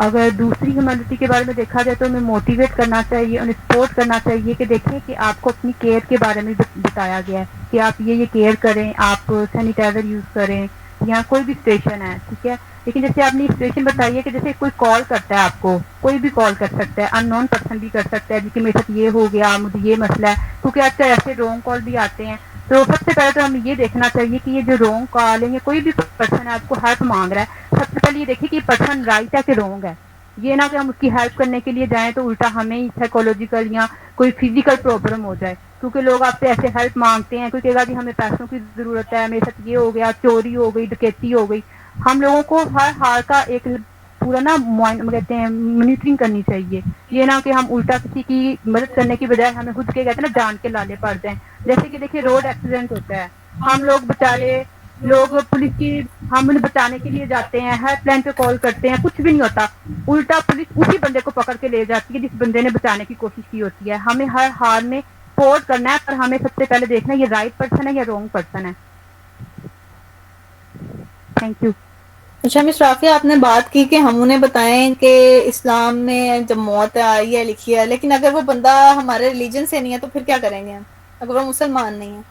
अगर दूसरी ह्यूमैनिटी के बारे में देखा जाए तो हमें मोटिवेट करना चाहिए, उन्हें सपोर्ट करना चाहिए कि देखें कि आपको अपनी केयर के बारे में बताया गया है कि आप ये केयर करें, आप सैनिटाइजर यूज़ करें, या कोई भी सिचुएशन है, ठीक है। लेकिन जैसे आपने सिचुएशन बताई है कि जैसे कोई कॉल करता है आपको, कोई भी कॉल कर सकता है, अननोन पर्सन भी कर सकता है कि मेरे साथ ये हो गया, मुझे ये मसला है, क्योंकि आजकल ऐसे रॉन्ग कॉल भी आते हैं। तो सबसे पहले तो हमें ये देखना चाहिए कि ये जो रॉन्ग कॉल है या कोई भी पर्सन है आपको हेल्प मांग रहा है, सबसे पहले ये देखिए कि पर्सन राइट है कि रॉन्ग है। ये ना कि हम उसकी हेल्प करने के लिए जाएं तो उल्टा हमें ही साइकोलॉजिकल या कोई फिजिकल प्रॉब्लम हो जाए, क्योंकि लोग आपसे ऐसे हेल्प मांगते हैं, कोई कहेगा कि हमें पैसों की ज़रूरत है, मेरे साथ ये हो गया, चोरी हो गई, डकैती हो गई। हम लोगों को हर हाल का एक पूरा ना कहते हैं मॉनिटरिंग करनी चाहिए। ये ना कि हम उल्टा किसी की मदद करने की बजाय हमें खुद के कहते हैं ना जान के लाले पड़ जाएं। जैसे कि देखिए रोड एक्सीडेंट होता है, हम लोग बेचारे लोग पुलिस की हम उन्हें बचाने के लिए जाते हैं, हेल्पलाइन पे कॉल करते हैं, कुछ भी नहीं होता, उल्टा पुलिस उसी बंदे को पकड़ के ले जाती है जिस बंदे ने बचाने की कोशिश की होती है। हमें हर हाल में सपोर्ट करना है, पर हमें सबसे पहले देखना है ये राइट पर्सन है या रॉन्ग पर्सन है। Thank you. अच्छा मिस राफिया, आपने बात की कि हम उन्हें बताएं कि इस्लाम में जब मौत आई है लिखी है, लेकिन अगर वो बंदा हमारे रिलीजन से नहीं है तो फिर क्या करेंगे हम, अगर वो मुसलमान नहीं है?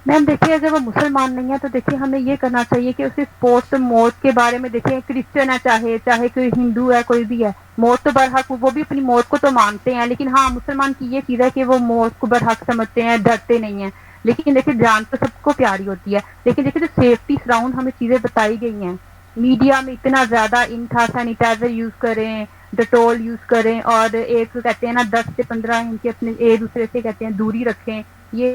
मैम देखिए अगर वो मुसलमान नहीं है तो देखिए हमें ये करना चाहिए कि उसे स्पोर्ट्स मौत के बारे में देखिए, क्रिश्चियन है चाहे कोई हिंदू है, कोई भी है, मौत तो बरहक, वो भी अपनी मौत को तो मानते हैं, लेकिन हाँ मुसलमान की ये चीज़ है कि वो मौत को बरहक समझते हैं, डरते नहीं हैं। लेकिन देखिए जान तो सबको प्यारी होती है, लेकिन देखिए जो सेफ्टी सराउंड हमें चीज़ें बताई गई हैं मीडिया में, इतना ज़्यादा इन था, सैनिटाइजर यूज़ करें, डेटॉल यूज़ करें, और एक कहते हैं ना 10 से 15 इंच के अपने एक दूसरे से कहते हैं दूरी रखें, ये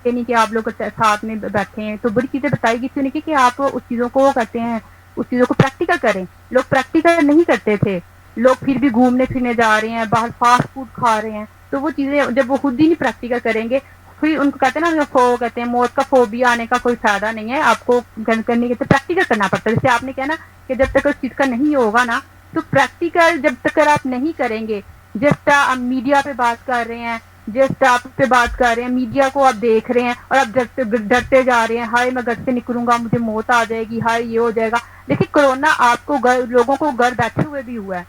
नहीं कि आप लोग साथ में बैठे हैं। तो बड़ी चीज़ें बताई गई थी उन्हें कि आप उस चीज़ों को कहते हैं, उस चीज़ों को प्रैक्टिकल करें। लोग प्रैक्टिकल नहीं करते थे, लोग फिर भी घूमने फिरने जा रहे हैं, बाहर फास्ट फूड खा रहे हैं। तो वो चीज़ें जब वो खुद ही नहीं प्रैक्टिकल करेंगे, फिर उनको कहते हैं ना, कहते हैं मौत का फोबिया आने का कोई फायदा नहीं है, आपको करने के तो प्रैक्टिकल करना पड़ता है। जैसे आपने कहा ना कि जब तक उस चीज़ का नहीं होगा ना, तो प्रैक्टिकल जब तक आप नहीं करेंगे, जिस आप मीडिया पे बात कर रहे हैं, जिस टॉपिक पे बात कर रहे हैं, मीडिया को आप देख रहे हैं और आप डरते जा रहे हैं, हाय मैं घर से निकलूंगा मुझे मौत आ जाएगी, हाय ये हो जाएगा। देखिए कोरोना आपको लोगों को घर बैठे हुए भी हुआ है।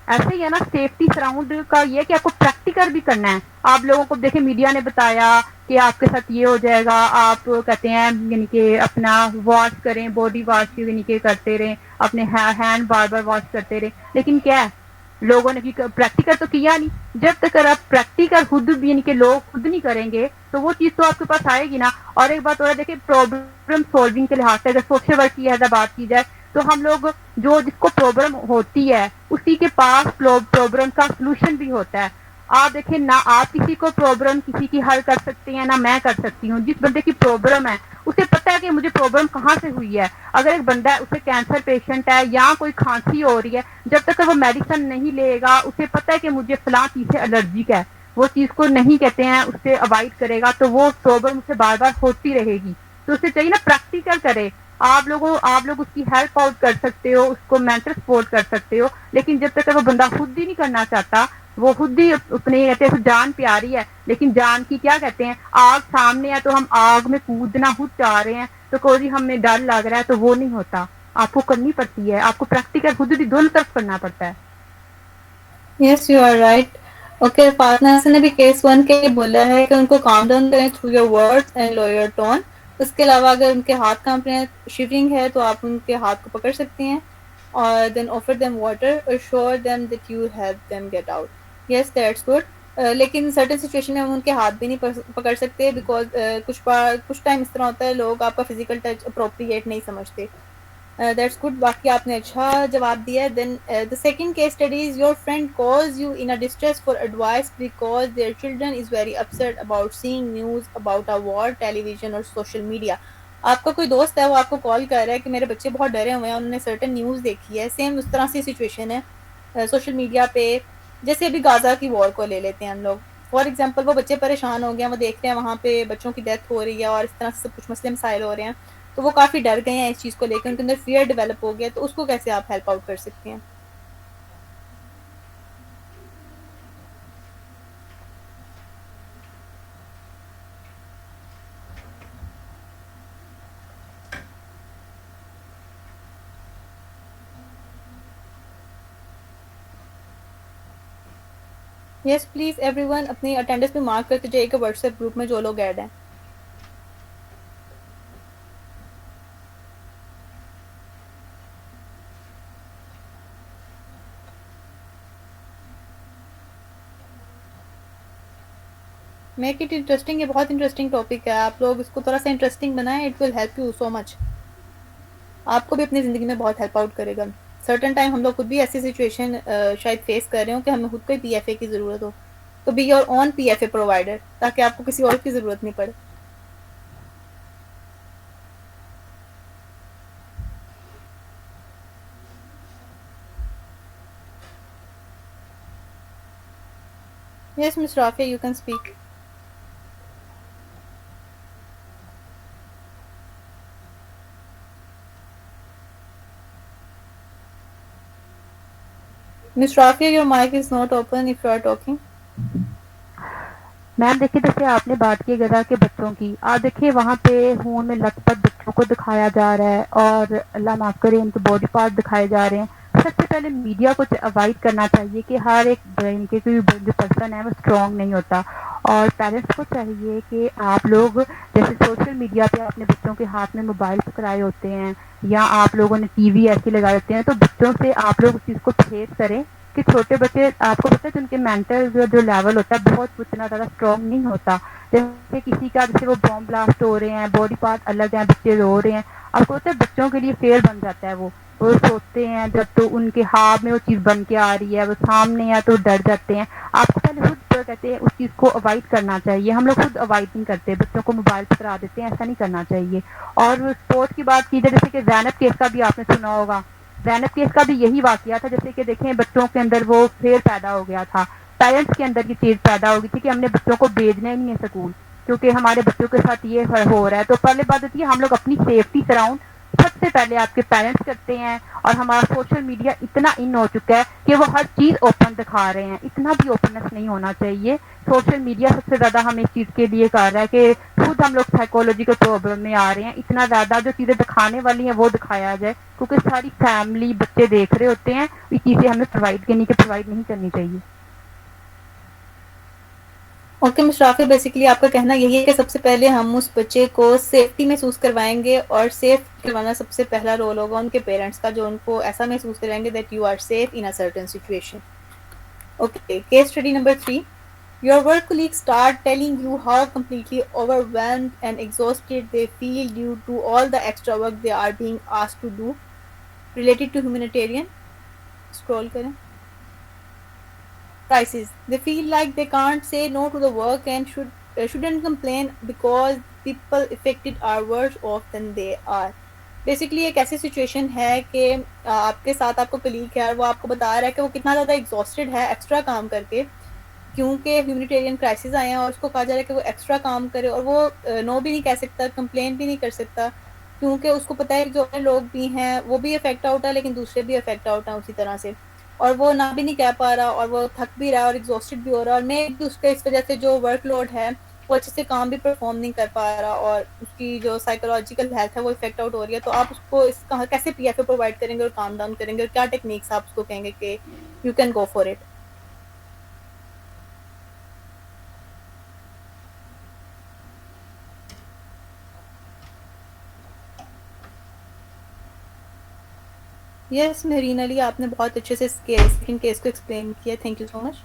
ऐसे ही है ना, सेफ्टी सराउंड का ये कि आपको प्रैक्टिकल भी करना है। आप लोगों को देखिए मीडिया ने बताया कि आपके साथ ये हो जाएगा, आप कहते हैं यानी कि अपना वॉश करें, बॉडी वॉश यानी कि करते रहें, अपने हैंड बार बार वॉश करते रहें, लेकिन क्या है लोगों ने प्रैक्टिकल तो किया नहीं। जब तक आप प्रैक्टिकल खुद भी यानी कि लोग खुद नहीं करेंगे तो वो चीज़ तो आपके पास आएगी ना। और एक बात और है, देखिए प्रॉब्लम सॉल्विंग के लिहाज से अगर सोशल वर्क की बात की जाए, तो हम लोग जो जिसको प्रॉब्लम होती है उसी के पास प्रॉब्लम का सलूशन भी होता है। आप देखिए ना, आप किसी को प्रॉब्लम किसी की हल कर सकते हैं ना मैं कर सकती हूँ। जिस बंदे की प्रॉब्लम है उसे पता है कि मुझे प्रॉब्लम कहाँ से हुई है। अगर एक बंदा है उसे कैंसर पेशेंट है या कोई खांसी हो रही है, जब तक वो मेडिसिन नहीं लेगा उसे पता है कि मुझे फलां चीज़ से एलर्जिक है, वो चीज़ को नहीं कहते हैं उससे अवॉइड करेगा तो वो प्रॉब्लम उसे बार बार होती रहेगी। तो उसे चाहिए ना प्रैक्टिकल करे। आप लोग उसकी हेल्प आउट कर सकते हो, उसको मेंटल सपोर्ट कर सकते हो, लेकिन जब तक वो बंदा खुद ही नहीं करना चाहता, वो खुद ही अपने कहते हैं जान प्यारी है, लेकिन जान की क्या कहते हैं, आग सामने है तो हम आग में कूदना खुद चाह रहे हैं तो कोई हमें डर लग रहा है, तो वो नहीं होता। आपको करनी पड़ती है, आपको प्रैक्टिकल खुद भी दोनों तरफ करना पड़ता है। Yes you are right. Okay, Fatna ने भी केस 1 के लिए बोला है कि उनको काम डाउन करें through your words and low your tone. उसके अलावा अगर उनके हाथ कांप रहे हैं, शिवरिंग है, तो आप उनके हाथ को पकड़ सकती हैं और देन ऑफर देम वाटर और sure them that you help them get out. Yes that's good. लेकिन सर्टेन सिचुएशन में हम उनके हाथ भी नहीं पकड़ सकते, बिकॉज कुछ टाइम इस तरह होता है लोग आपका फिजिकल टच अप्रोप्रिएट नहीं समझते। दैट्स गुड, बाकी आपने अच्छा जवाब दिया है। Then the second case study is your friend calls you in a distress for advice because their children is very upset about seeing news about a war, television और social media. आपका कोई दोस्त है, वो आपको कॉल कर रहा है कि मेरे बच्चे बहुत डरे हुए हैं, उन्होंने सर्टेन न्यूज़ देखी है। सेम उस तरह से सिचुएशन है सोशल मीडिया पे। जैसे अभी गाजा की वॉर को ले लेते हैं हम लोग फॉर एग्जाम्पल, वो बच्चे परेशान हो गए हैं, वो देख रहे हैं वहाँ पे बच्चों की डेथ हो रही है और इस तरह से कुछ मसले मसाइल हो रहे हैं, तो वो काफ़ी डर गए हैं इस चीज़ को लेकर, उनके अंदर फियर डेवलप हो गया। तो उसको कैसे आप हेल्प आउट कर सकती हैं? यस प्लीज़ एवरीवन अपनी अटेंडेंस पे मार्क करते जाइएगा व्हाट्सएप ग्रुप में जो लोग ऐड हैं। मेक इट इंटरेस्टिंग, ये बहुत इंटरेस्टिंग टॉपिक है, आप लोग इसको थोड़ा सा इंटरेस्टिंग बनाएं, it will help you so much. आपको भी अपनी ज़िंदगी में बहुत हेल्प आउट करेगा। सर्टन टाइम हम लोग खुद भी ऐसी सिचुएशन शायद फेस कर रहे हो कि हमें खुद को ही पीएफए की ज़रूरत हो, तो be your own PFA provider, ताकि आपको किसी और की ज़रूरत नहीं पड़े। Yes miss Rafia, you can speak. Miss Rafia, your mic is not open if you are talking. Ma'am देखिए, जैसे आपने बात की गजा के बच्चों की, आप देखिए वहाँ पे खून में लथपथ बच्चों को दिखाया जा रहा है और अल्लाह माफ़ करे उनके बॉडी पार्ट दिखाए जा रहे हैं। सबसे पहले मीडिया को अवॉइड करना चाहिए कि हर एक इनके कोई जो पर्सन है वो स्ट्रॉन्ग नहीं होता, और पेरेंट्स को चाहिए कि आप लोग जैसे सोशल मीडिया पे अपने बच्चों के हाथ में मोबाइल पकड़ाए होते हैं या आप लोगों ने टीवी ऐसे लगाए होते हैं, तो बच्चों से आप लोग उस चीज़ को परहेज करें कि छोटे बच्चे, आपको पता है कि उनके मेंटल जो लेवल होता है बहुत उतना ज़्यादा स्ट्रॉन्ग नहीं होता। जैसे किसी का जैसे वो बॉम्ब ब्लास्ट हो रहे हैं, बॉडी पार्ट अलग हैं, बच्चे रो रहे हैं, आपको पता है बच्चों के लिए फेयर बन जाता है। वो सोचते हैं जब तो उनके हाथ में वो चीज़ बन के आ रही है, वो सामने है तो डर जाते हैं। आपको पहले खुद कहते हैं उस चीज़ को अवॉइड करना चाहिए। हम लोग खुद अवॉइड नहीं करते, बच्चों को मोबाइल पकड़ा देते हैं, ऐसा नहीं करना चाहिए। और स्पोर्ट्स की बात की जाए, जैसे कि ज़ैनब केस का भी आपने सुना होगा, ज़ैनब केस का भी यही वाकया था, जैसे कि देखें बच्चों के अंदर वो फेयर पैदा हो गया था, पेरेंट्स के अंदर की चीज़ पैदा हो गई थी कि हमने बच्चों को भेजना ही नहीं है स्कूल, क्योंकि हमारे बच्चों के साथ ये हो रहा है। तो पहले बात होती है हम लोग अपनी सेफ्टी सराउंड सबसे पहले आपके पेरेंट्स करते हैं, और हमारा सोशल मीडिया इतना इन हो चुका है कि वो हर चीज़ ओपन दिखा रहे हैं। इतना भी ओपननेस नहीं होना चाहिए। सोशल मीडिया सबसे ज़्यादा हमें इस चीज़ के लिए कर रहा है कि खुद हम लोग साइकोलॉजिकल प्रॉब्लम में आ रहे हैं। इतना ज़्यादा जो चीज़ें दिखाने वाली हैं वो दिखाया जाए, क्योंकि सारी फैमिली बच्चे देख रहे होते हैं। ये चीज़ें हमें प्रोवाइड नहीं करनी चाहिए। ओके मुशराफी, बेसिकली आपका कहना यही है कि सबसे पहले हम उस बच्चे को सेफ्टी महसूस करवाएंगे, और सेफ करवाना सबसे पहला रोल होगा उनके पेरेंट्स का, जो उनको ऐसा महसूस कराएंगे that you are safe in a certain situation. Okay, case study number 3. Your work colleagues start telling you how completely overwhelmed and exhausted they feel due to all the extra work they are being asked to do related to humanitarian. Scroll करें. Crisis. They feel like they can't say no to the work and shouldn't complain because people affected are worse off than they are. Basically एक ऐसी situation है कि आपके साथ आपको colleague है और वो आपको बता रहा है कि वो कितना ज़्यादा एग्जॉस्टेड है एक्स्ट्रा काम करके, क्योंकि ह्यूमैनिटेरियन क्राइसिस आए हैं और उसको कहा जा रहा है कि वो एक्स्ट्रा काम करे, और वो नो भी नहीं कह सकता, कंप्लेन भी नहीं कर सकता, क्योंकि उसको पता है कि जो लोग भी हैं वो भी अफेक्ट आउट है, लेकिन दूसरे भी अफेक्ट आउट हैं उसी तरह से, और वो ना भी नहीं कह पा रहा और वो थक भी रहा है और एग्जॉस्टेड भी हो रहा है, और मे भी उसके इस वजह से जो वर्कलोड है वो अच्छे से काम भी परफॉर्म नहीं कर पा रहा और उसकी जो साइकोलॉजिकल हेल्थ है वो इफेक्ट आउट हो रही है। तो आप उसको इस कैसे पीएफए प्रोवाइड करेंगे और काम डाउन करेंगे, और क्या टेक्निक्स आप उसको कहेंगे कि you can go for it? Yes Mehreen Ali, आपने बहुत अच्छे से सेकंड केस को एक्सप्लेन किया, थैंक यू सो मच।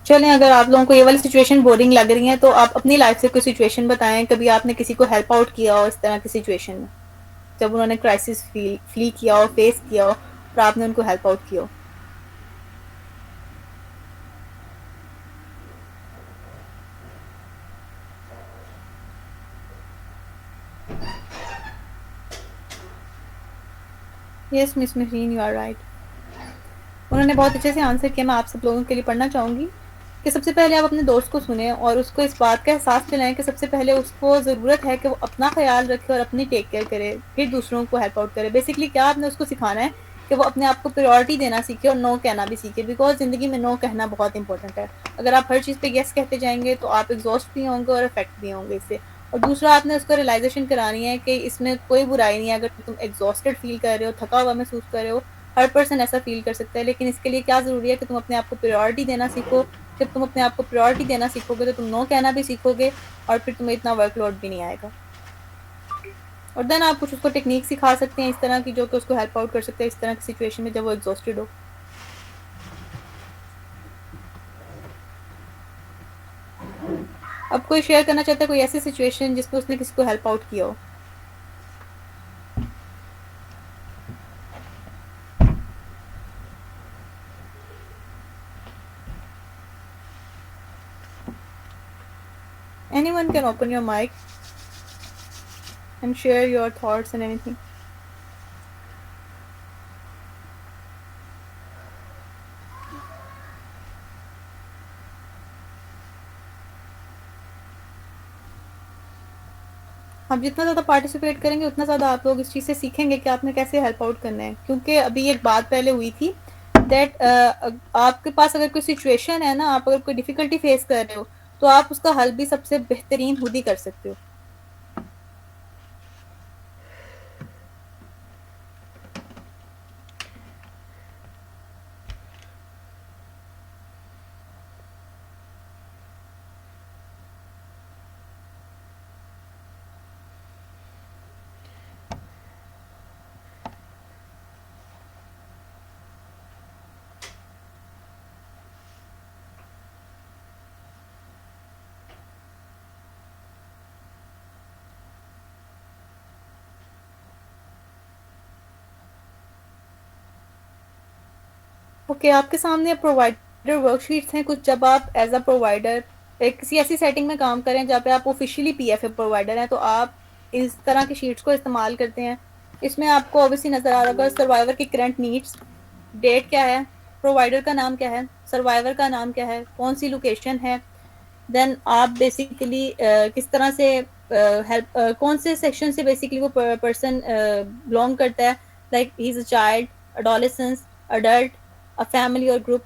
चलें, अगर आप लोगों को ये वाली सिचुएशन बोरिंग लग रही है तो आप अपनी लाइफ से कोई सिचुएशन बताएं, कभी आपने किसी को हेल्प आउट किया हो इस तरह की सिचुएशन में, जब उन्होंने क्राइसिस फील किया हो, फेस किया हो, और आपने उनको हेल्प आउट किया हो। यस मिस मशीन, यू आर राइट। उन्होंने बहुत अच्छे से आंसर किया। मैं आप सब लोगों के लिए पढ़ना चाहूँगी कि सबसे पहले आप अपने दोस्त को सुने और उसको इस बात का एहसास दिलाएं कि सबसे पहले उसको ज़रूरत है कि वो अपना ख्याल रखे और अपनी टेक केयर करे, फिर दूसरों को हेल्प आउट करे। बेसिकली क्या आपने उसको सिखाना है कि वो अपने आप को प्रायोरिटी देना सीखे और नो कहना भी सीखे, बिकॉज ज़िंदगी में नो कहना बहुत इंपॉर्टेंट है। अगर आप हर चीज़ पे येस कहते जाएंगे तो आप एग्जॉस्ट भी होंगे और अफेक्ट भी होंगे इससे। और दूसरा, आपने उसको रियलाइजेशन करानी है कि इसमें कोई बुराई नहीं है अगर तुम एग्जॉस्टेड फील कर रहे हो, थका हुआ महसूस कर रहे हो। हर पर्सन ऐसा फील कर सकता है, लेकिन इसके लिए क्या ज़रूरी है कि तुम अपने आप को प्रायोरिटी देना सीखो। जब तुम अपने आप को प्रायोरिटी देना सीखोगे तो तुम नो कहना भी सीखोगे और फिर तुम्हें इतना वर्कलोड भी नहीं आएगा। और देन आप कुछ उसको टेक्निक सिखा सकते हैं इस तरह की जो कि उसको हेल्प आउट कर सकते हैं इस तरह की सिचुएशन में जब वो एग्जॉस्टेड हो। अब कोई शेयर करना चाहता है कोई ऐसी सिचुएशन जिसमें उसने किसी को हेल्प आउट किया हो? Anyone can open your mic and share your thoughts and anything. आप जितना ज़्यादा पार्टिसिपेट करेंगे उतना ज़्यादा आप लोग इस चीज़ से सीखेंगे कि आपने कैसे हेल्प आउट करना है, क्योंकि अभी एक बात पहले हुई थी दैट आपके पास अगर कोई सिचुएशन है ना, आप अगर कोई डिफिकल्टी फेस कर रहे हो, तो आप उसका हल भी सबसे बेहतरीन खुद ही कर सकते हो। ओके, आपके सामने प्रोवाइडर वर्कशीट्स हैं कुछ। जब आप एज अ प्रोवाइडर एक किसी ऐसी सेटिंग में काम करें जहाँ पे आप ऑफिशियली पीएफए प्रोवाइडर हैं, तो आप इस तरह की शीट्स को इस्तेमाल करते हैं। इसमें आपको ऑब्वियसली नज़र आ रहा होगा सर्वाइवर की करंट नीड्स, डेट क्या है, प्रोवाइडर का नाम क्या है, सर्वाइवर का नाम क्या है, कौन सी लोकेशन है, देन आप बेसिकली किस तरह से हेल्प कौन से सेक्शन से बेसिकली वो पर्सन बिलोंग करता है, like he is a child, adolescence, adult, a family or group.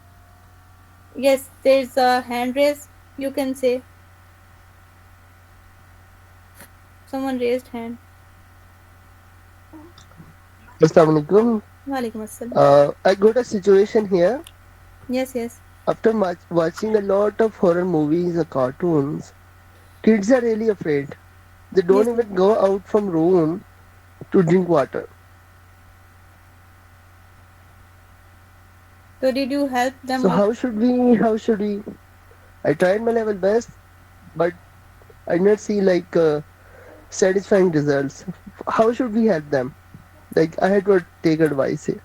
Yes, there's a hand raise. You can say someone raised hand. Assalamualaikum. Walaikum assalam. I got a situation here. Yes, yes. After watching a lot of horror movies or cartoons, kids are really afraid. They don't Yes, yes. even go out from room to drink water. So did you help them So out? how should we? How should we? I tried my level best, but I did not see like satisfying results. How should we help them? Like I had to take advice here.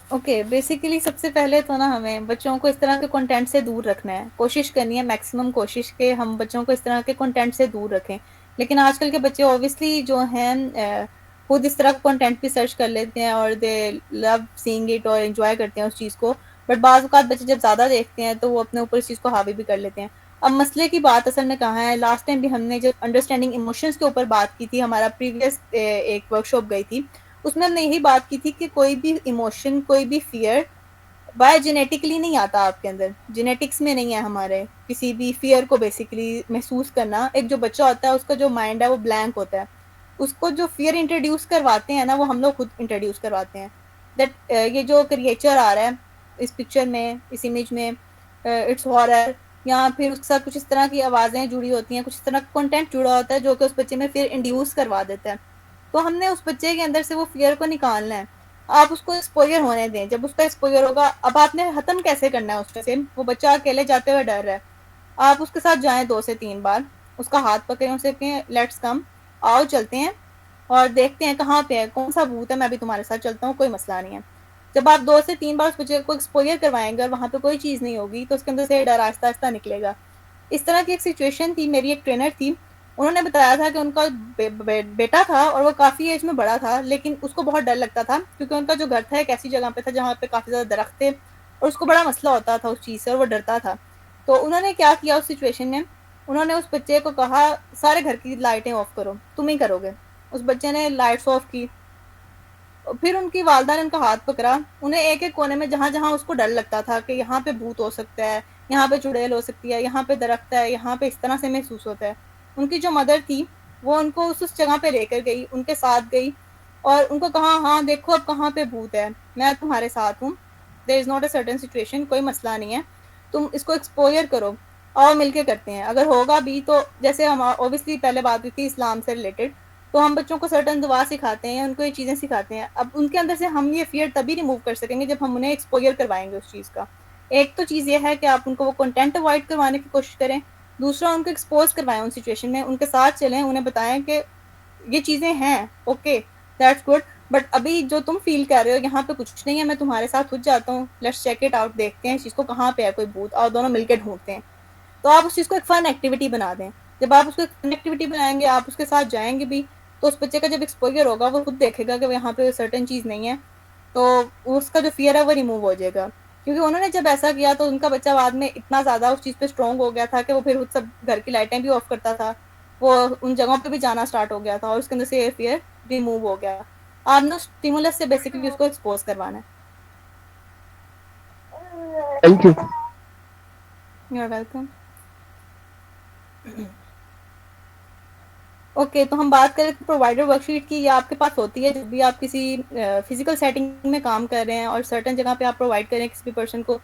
Okay, basically सबसे पहले तो ना हमें बच्चों को इस तरह के कंटेंट से दूर रखना है, कोशिश करनी है मैक्सिमम कोशिश के हम बच्चों को इस तरह के कंटेंट से दूर रखें। लेकिन आजकल के बच्चे ऑब्वियसली जो हैं खुद इस तरह का कंटेंट भी सर्च कर लेते हैं और दे लव सीइंग इट और एंजॉय करते हैं उस चीज़ को। बट बाज़ औक़ात बच्चे जब ज़्यादा देखते हैं तो वो अपने ऊपर इस चीज़ को हावी भी कर लेते हैं। अब मसले की बात असल में कहाँ है, लास्ट टाइम भी हमने जब अंडरस्टैंडिंग इमोशंस के ऊपर बात की थी, हमारा प्रीवियस एक वर्कशॉप गई थी, उसमें हमने यही बात की थी कि कोई भी इमोशन, कोई भी फियर बाय जेनेटिकली नहीं आता आपके अंदर, जेनेटिक्स में नहीं है हमारे किसी भी फियर को बेसिकली महसूस करना। एक जो बच्चा होता है उसका जो माइंड है वो ब्लैंक होता है, उसको जो फियर इंट्रोड्यूस करवाते हैं ना वो हम लोग खुद इंट्रोड्यूस करवाते हैं। दैट ये जो क्रिएचर आ रहा है इस पिक्चर में, इस इमेज में, इट्स हॉरर, या फिर उसके साथ कुछ इस तरह की आवाज़ें जुड़ी होती हैं, कुछ इस तरह का कंटेंट जुड़ा होता है जो कि उस बच्चे में फिर इंड्यूस करवा देता है। तो हमने उस बच्चे के अंदर से वो फियर को निकालना है। आप उसको एक्सपोज़र होने दें, जब उसका एक्सपोज़र होगा, अब आपने ख़त्म कैसे करना है उसमें से, वो बच्चा अकेले जाते हुए डर रहा है, आप उसके साथ जाएँ 2 से 3 बार, उसका हाथ पकड़ें, उसे कहें लेट्स कम, आओ चलते हैं और देखते हैं कहाँ पे है, कौन-सा भूत है, मैं भी तुम्हारे साथ चलता हूँ, कोई मसला नहीं है। जब आप 2 से 3 बार उस बच्चे को एक्सपोज़र करवाएँगे और वहाँ पे कोई चीज़ नहीं होगी, तो उसके अंदर से डर आहिस्ता-आहिस्ता निकलेगा। इस तरह की एक सिचुएशन थी, मेरी एक ट्रेनर थी, उन्होंने बताया था कि उनका बेटा था और वो काफ़ी एज में बड़ा था, लेकिन उसको बहुत डर लगता था क्योंकि उनका जो घर था एक ऐसी जगह पे था जहाँ पे काफ़ी ज़्यादा दरख्त थे और उसको बड़ा मसला होता था उस चीज़ से और वो डरता था। तो उन्होंने क्या किया उस सिचुएशन में, उन्होंने उस बच्चे को कहा सारे घर की लाइटें ऑफ करो, तुम ही करोगे। उस बच्चे ने लाइट्स ऑफ की, फिर उनकी वालदा ने उनका हाथ पकड़ा, उन्हें एक-एक कोने में जहाँ-जहाँ उसको डर लगता था कि यहाँ पे भूत हो सकता है, यहाँ पे चुड़ैल हो सकती है, यहाँ पे दरख्त है, यहाँ पे इस तरह से महसूस होता है। उनकी जो मदर थी, वो उनको उस जगह पे लेकर गई, उनके साथ गई और उनको कहा, "हाँ, देखो अब कहाँ पे भूत है, मैं तुम्हारे साथ हूँ। There is not a certain situation, कोई मसला नहीं है, तुम इसको एक्सपोज़र करो, आओ मिलके करते हैं। अगर होगा भी तो जैसे हम ऑब्वियसली पहले बात हुई थी इस्लाम से रिलेटेड, तो हम बच्चों को सर्टेन दुआ सिखाते हैं, उनको ये चीज़ें सिखाते हैं। अब उनके अंदर से हम ये फ़ियर तभी रिमूव कर सकेंगे जब हम उन्हें एक्सपोज़र करवाएँगे उस चीज़ का। एक तो चीज़ ये है कि आप उनको वो कंटेंट अवॉइड करवाने की कोशिश करें, दूसरा उनको एक्सपोज़ करवाएँ उन सिचुएशन में, उनके साथ चलें, उन्हें बताएँ कि ये चीज़ें हैं, ओके, दैट्स गुड, बट अभी जो तुम फ़ील कर रहे हो यहाँ पे कुछ नहीं है, मैं तुम्हारे साथ खुद जाता हूँ, लेट्स चेक इट आउट, देखते हैं इस चीज़ को कहाँ पे है कोई भूत, आओ दोनों मिलके ढूँढते हैं। तो आप उस चीज़ को एक फ़न एक्टिविटी बना दें। जब आप उसको एक फ़न एक्टिविटी बनाएँगे, आप उसके साथ जाएँगे भी, तो उस बच्चे का जब एक्सपोज़र होगा, वो खुद देखेगा कि यहाँ पे सर्टेन चीज़ नहीं है, तो उसका जो फ़ियर है वो रिमूव हो जाएगा। क्योंकि उन्होंने जब ऐसा किया तो उनका बच्चा बाद में इतना ज़्यादा उस चीज़ पे स्ट्रॉन्ग हो गया था कि वो फिर खुद सब घर की लाइटें भी ऑफ़ करता था। वो उन जगहों पे भी जाना स्टार्ट हो गया था और उसके अंदर से ये फ़ियर रिमूव हो गया। आपने स्टिमुलस से बेसिकली उसको एक्सपोज़ करवाना है। Thank you. You are welcome. Okay, तो हम बात करें प्रोवाइडर वर्कशीट की। ये आपके पास होती है जब भी आप किसी फिजिकल सेटिंग में काम कर रहे हैं और सर्टन जगह पे आप प्रोवाइड करें किसी भी पर्सन को,